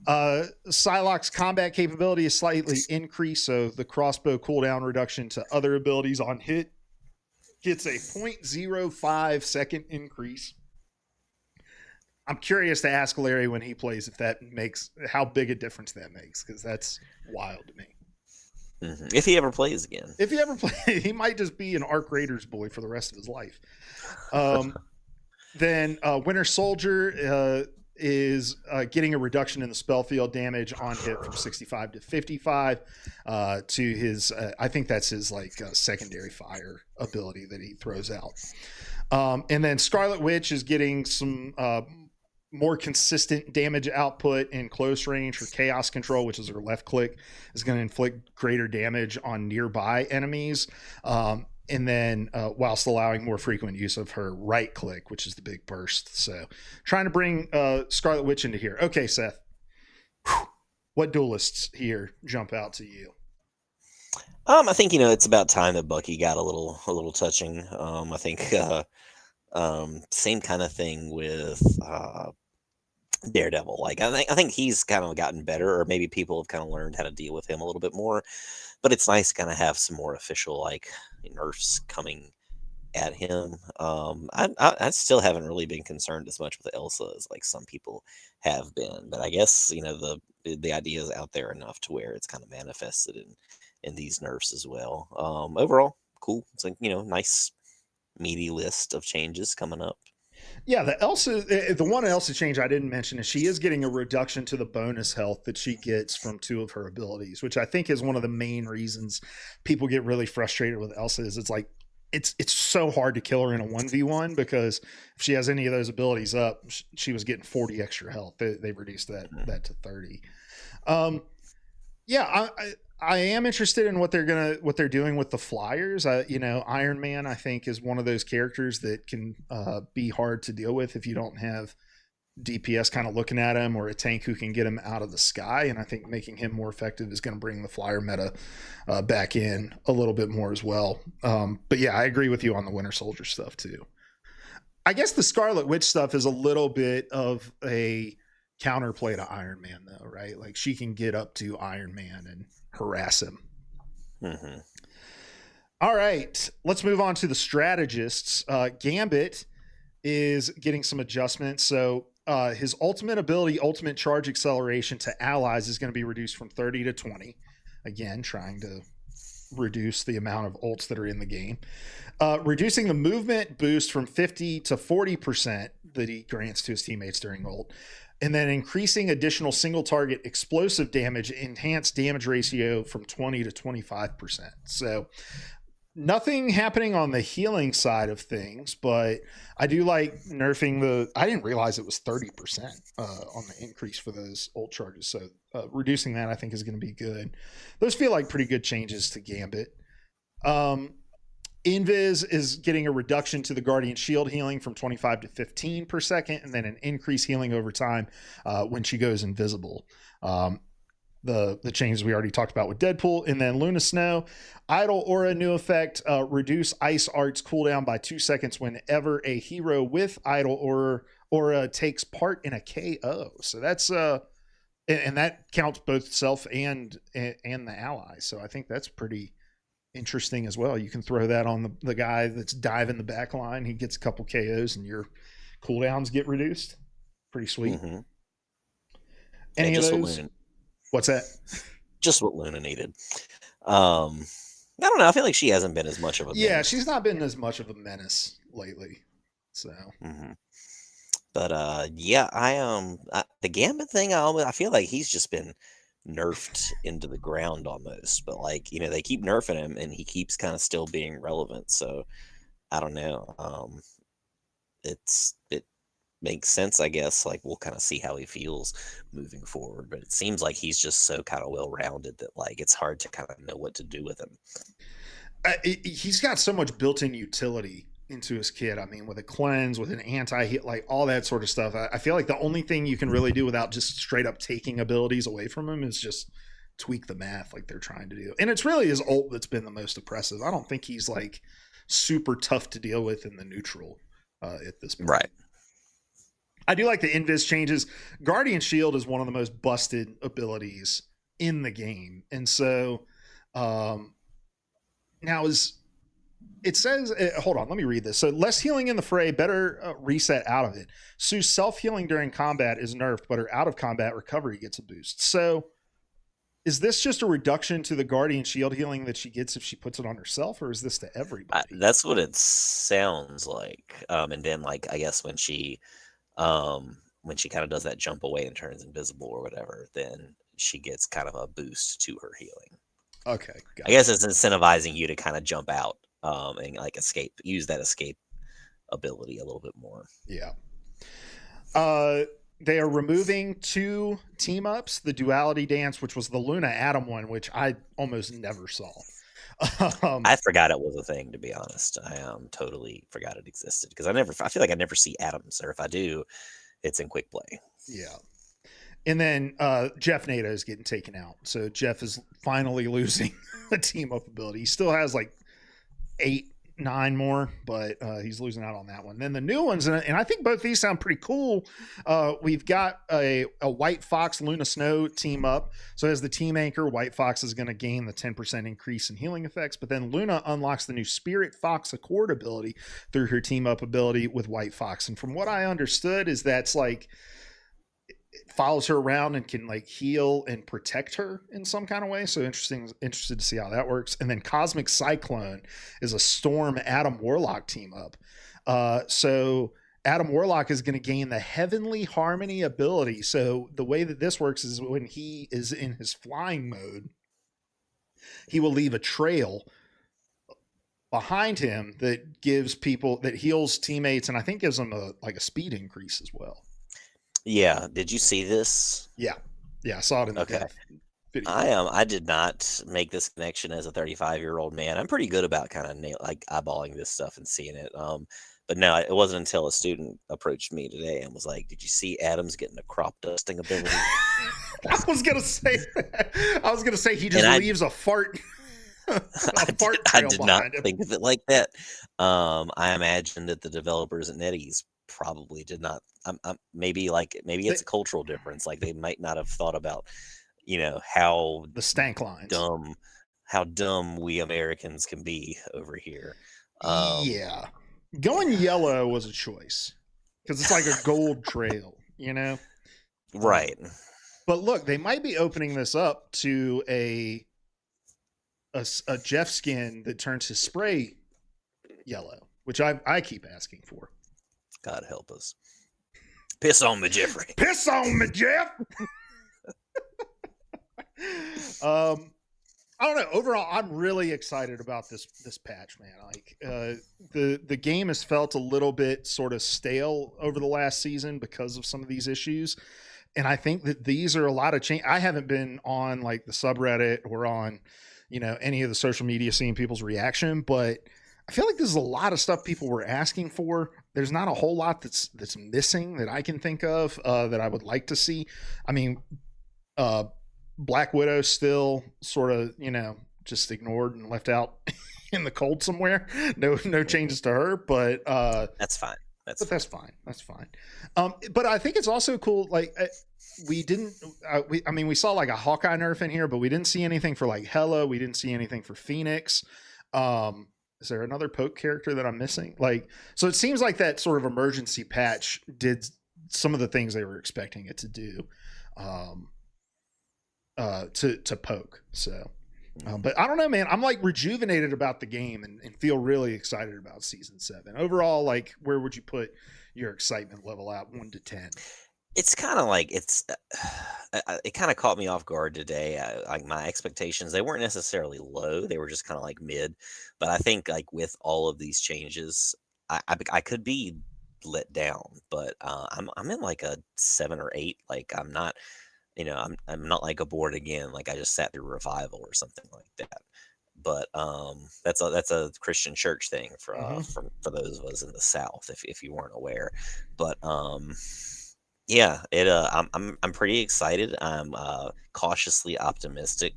Psylocke's combat capability is slightly increased, so the crossbow cooldown reduction to other abilities on hit gets a 0.05 second increase. I'm curious to ask Larry when he plays how big a difference that makes, because that's wild to me. Mm-hmm. If he ever plays again. If he ever plays, he might just be an Arc Raiders boy for the rest of his life. Then Winter Soldier is getting a reduction in the spell field damage on hit from 65 to 55 to his, I think that's his secondary fire ability that he throws out. And then Scarlet Witch is getting some more consistent damage output in close range for chaos control, which is her left click is going to inflict greater damage on nearby enemies. And then whilst allowing more frequent use of her right click, which is the big burst. So trying to bring Scarlet Witch into here. Okay, Seth, what duelists here jump out to you? I think, it's about time that Bucky got a little touching. I think same kind of thing with Daredevil. I think he's kind of gotten better, or maybe people have kind of learned how to deal with him a little bit more. But it's nice to kind of have some more official nerfs coming at him. I still haven't really been concerned as much with Elsa as some people have been, but I guess the idea is out there enough to where it's kind of manifested in these nerfs as well. Overall, cool. It's nice meaty list of changes coming up. Yeah, the one Elsa change I didn't mention is she is getting a reduction to the bonus health that she gets from 2 of her abilities, which I think is one of the main reasons people get really frustrated with Elsa. Is it's so hard to kill her in a 1v1, because if she has any of those abilities up, she was getting 40 extra health. They reduced that to 30. Yeah, I am interested in what they're doing with the flyers. Iron Man, I think, is one of those characters that can be hard to deal with if you don't have DPS kind of looking at him, or a tank who can get him out of the sky. And I think making him more effective is going to bring the flyer meta back in a little bit more as well. But yeah, I agree with you on the Winter Soldier stuff too. I guess the Scarlet Witch stuff is a little bit of a counterplay to Iron Man, though, right? She can get up to Iron Man and harass him. Mm-hmm. All right, let's move on to the strategists. Gambit is getting some adjustments. So his ultimate ability, ultimate charge acceleration to allies, is going to be reduced from 30 to 20. Again, trying to reduce the amount of ults that are in the game. Reducing the movement boost from 50 to 40% that he grants to his teammates during ult. And then increasing additional single target explosive damage, enhanced damage ratio from 20 to 25%. So nothing happening on the healing side of things, but I do like nerfing I didn't realize it was 30% on the increase for those ult charges. So reducing that, I think, is going to be good. Those feel like pretty good changes to Gambit. Invis is getting a reduction to the Guardian Shield healing from 25 to 15 per second, and then an increased healing over time when she goes invisible. the changes we already talked about with Deadpool. And then Luna Snow, Idle Aura new effect, reduce Ice Art's cooldown by 2 seconds whenever a hero with Idle Aura takes part in a KO. So that's and that counts both self and the ally. So I think that's pretty interesting as well. You can throw that on the guy that's diving the back line. He gets a couple KOs and your cooldowns get reduced. Pretty sweet. Mm-hmm. Any yeah, of those? What's that? Just what Luna needed. I don't know. I feel like she hasn't been as much of a menace. She's not been as much of a menace lately. So, but the Gambit thing, I feel like he's just been nerfed into the ground almost. But like they keep nerfing him, and he keeps kind of still being relevant. So I don't know. It makes sense, I guess. Like we'll kind of see how he feels moving forward. But it seems like he's just so kind of well rounded that like it's hard to kind of know what to do with him. He's got so much built-in utility into his kit. I mean, with a cleanse, with an anti-hit, like all that sort of stuff. I feel like the only thing you can really do without just straight up taking abilities away from him is just tweak the math like they're trying to do. And it's really his ult that's been the most oppressive. I don't think he's like super tough to deal with in the neutral at this point. Right. I do like the invis changes. Guardian Shield is one of the most busted abilities in the game. And so now it says, hold on, let me read this. So less healing in the fray, better reset out of it. Sue's self-healing during combat is nerfed, but her out of combat recovery gets a boost. So is this just a reduction to the Guardian Shield healing that she gets if she puts it on herself, or is this to everybody? That's what it sounds like. And then like, I guess when she kind of does that jump away and turns invisible or whatever, then she gets kind of a boost to her healing. Okay. I guess it's incentivizing you to kind of jump out and like use that escape ability a little bit more. Yeah. They are removing 2 team ups, the duality dance, which was the Luna Atom one, which I almost never saw. I forgot it was a thing, to be honest. I totally forgot it existed because I feel like I never see atoms, or if I do, it's in quick play. Yeah. And then Jeff NATO is getting taken out. So Jeff is finally losing a team up ability. He still has like 8, 9 more, but he's losing out on that one. Then the new ones, and I think both these sound pretty cool. We've got a White Fox Luna Snow team up. So as the team anchor, White Fox is going to gain the 10% increase in healing effects. But then Luna unlocks the new Spirit Fox Accord ability through her team up ability with White Fox. And from what I understood is that's like, follows her around and can like heal and protect her in some kind of way. So interested to see how that works. And then Cosmic Cyclone is a Storm Adam Warlock team up. So Adam Warlock is going to gain the Heavenly Harmony ability. So the way that this works is when he is in his flying mode, he will leave a trail behind him that heals teammates, and I think gives them a speed increase as well. Yeah. Did you see this? Yeah. I saw it in the video. I did not make this connection as a 35-year-old man. I'm pretty good about kind of eyeballing this stuff and seeing it. But no, it wasn't until a student approached me today and was like, "Did you see Adams getting a crop dusting ability?" I was gonna say that. I was gonna say he just leaves a fart. I did not think of it like that. I imagine that the developers at NetEase probably did not. Maybe it's a cultural difference. Like they might not have thought about, how the stank lines, how dumb we Americans can be over here. Yeah, going yellow was a choice because it's like a gold trail, Right. But look, they might be opening this up to a Jeff skin that turns his spray yellow, which I keep asking for. God help us. Piss on me, Jeffrey. Piss on me, Jeff. I don't know. Overall, I'm really excited about this patch, man. Like the game has felt a little bit sort of stale over the last season because of some of these issues. And I think that these are a lot of change. I haven't been on like the subreddit or on, any of the social media seeing people's reaction, but I feel like this is a lot of stuff people were asking for. There's not a whole lot that's missing that I can think of that I would like to see. I mean, Black Widow still sort of, just ignored and left out in the cold somewhere. No changes to her, but That's fine. that's fine. That's fine. But I think it's also cool. Like we didn't, we saw like a Hawkeye nerf in here, but we didn't see anything for like Hela. We didn't see anything for Phoenix. Is there another poke character that I'm missing? Like, so it seems like that sort of emergency patch did some of the things they were expecting it to do, to poke. So, but I don't know, man. I'm like rejuvenated about the game and feel really excited about season 7 overall. Like, where would you put your excitement level at 1 to 10? It's kind of like it kind of caught me off guard today. Like my expectations, they weren't necessarily low; they were just kind of like mid. But I think like with all of these changes, I could be let down. But I'm in like a 7 or 8. Like I'm not, I'm not like a bored again. Like I just sat through Revival or something like that. But that's a Christian church thing for those of us in the South, if you weren't aware. But yeah, I'm pretty excited. I'm cautiously optimistic,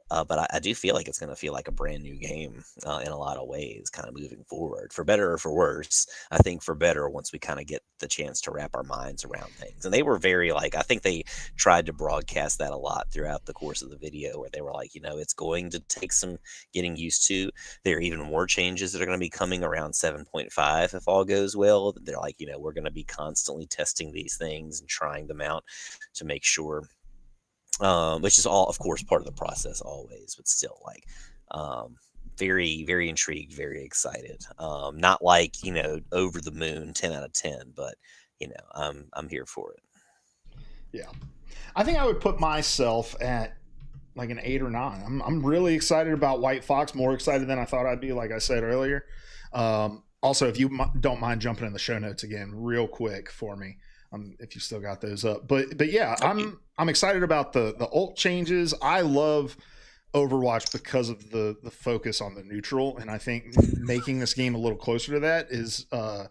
but I do feel like it's going to feel like a brand new game in a lot of ways, kind of moving forward, for better or for worse. I think for better once we kind of get the chance to wrap our minds around things. And they were very like, I think they tried to broadcast that a lot throughout the course of the video, where they were like, it's going to take some getting used to. There are even more changes that are going to be coming around 7.5 if all goes well. They're like, we're going to be constantly testing these things and trying them out to make sure. Which is all, of course, part of the process always, but still, like, very, very intrigued, very excited. Not like, over the moon, 10 out of 10, but, I'm here for it. Yeah. I think I would put myself at like an 8 or 9. I'm really excited about White Fox, more excited than I thought I'd be, like I said earlier. Also, if you don't mind jumping in the show notes again real quick for me, if you still got those up. But yeah, I'm excited about the ult changes. I love Overwatch because of the focus on the neutral, and I think making this game a little closer to that is a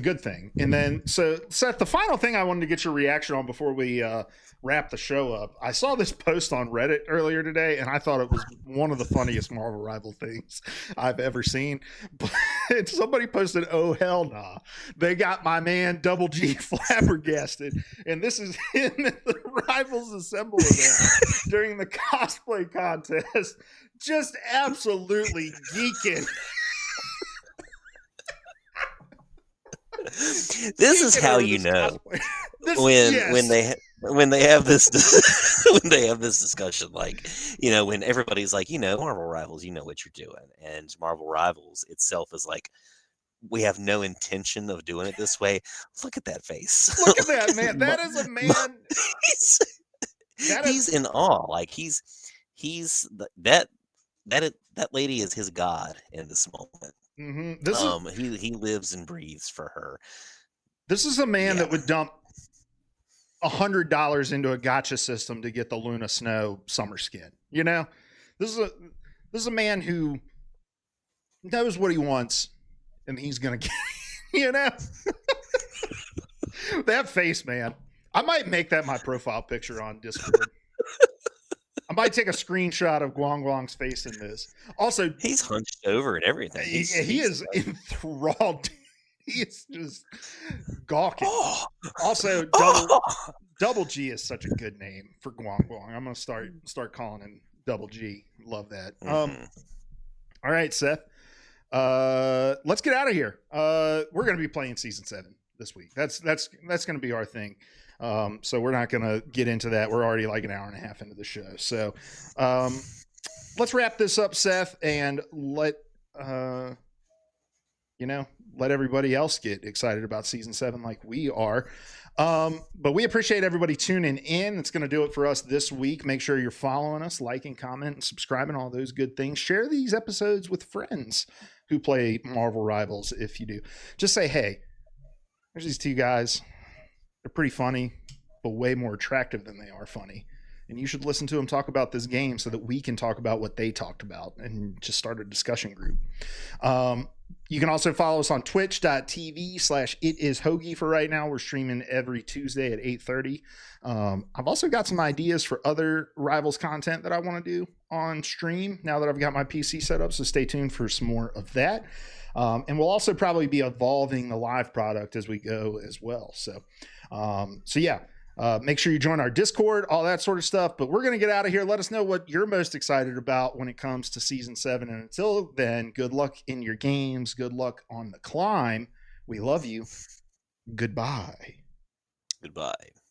good thing. And then, so Seth, the final thing I wanted to get your reaction on before we wrap the show up. I saw this post on Reddit earlier today, and I thought it was one of the funniest Marvel Rival things I've ever seen. But somebody posted, "Oh hell nah, they got my man Double G flabbergasted," and this is him at the Rivals Assemble event during the cosplay contest, just absolutely geeking. This is how you know when they have this when they have this discussion, like, when everybody's like, Marvel Rivals, you know what you're doing, and Marvel Rivals itself is like, we have no intention of doing it this way. Look at that face. Look at that, man. That is a man. He's in awe. Like that lady is his god in this moment. Mm-hmm. He lives and breathes for her. This is a man that would dump $100 into a gacha system to get the Luna Snow summer skin. This is a man who knows what he wants, and he's gonna get. That face, man. I might make that my profile picture on Discord. I might take a screenshot of Guang Guang's face in this. Also, he's hunched over and everything. He is enthralled. He is just gawking. Oh. Also, Double G is such a good name for Guang Guang. I'm gonna start calling him Double G. Love that. Mm-hmm. All right, Seth. Let's get out of here. We're gonna be playing season 7 this week. That's gonna be our thing. So we're not going to get into that. We're already like an hour and a half into the show. So let's wrap this up, Seth, and let everybody else get excited about season 7 like we are. But we appreciate everybody tuning in. It's going to do it for us this week. Make sure you're following us, liking, commenting, subscribing, all those good things. Share these episodes with friends who play Marvel Rivals. If you do, just say, hey, there's these two guys. They're pretty funny, but way more attractive than they are funny. and you should listen to them talk about this game so that we can talk about what they talked about and just start a discussion group. You can also follow us on twitch.tv/itishoagie for right now. We're streaming every Tuesday at 8:30. I've also got some ideas for other Rivals content that I want to do on stream now that I've got my PC set up, so stay tuned for some more of that. And we'll also probably be evolving the live product as we go as well. So yeah. Make sure you join our Discord, all that sort of stuff. But we're going to get out of here. Let us know what you're most excited about when it comes to season 7. And until then, good luck in your games. Good luck on the climb. We love you. Goodbye. Goodbye.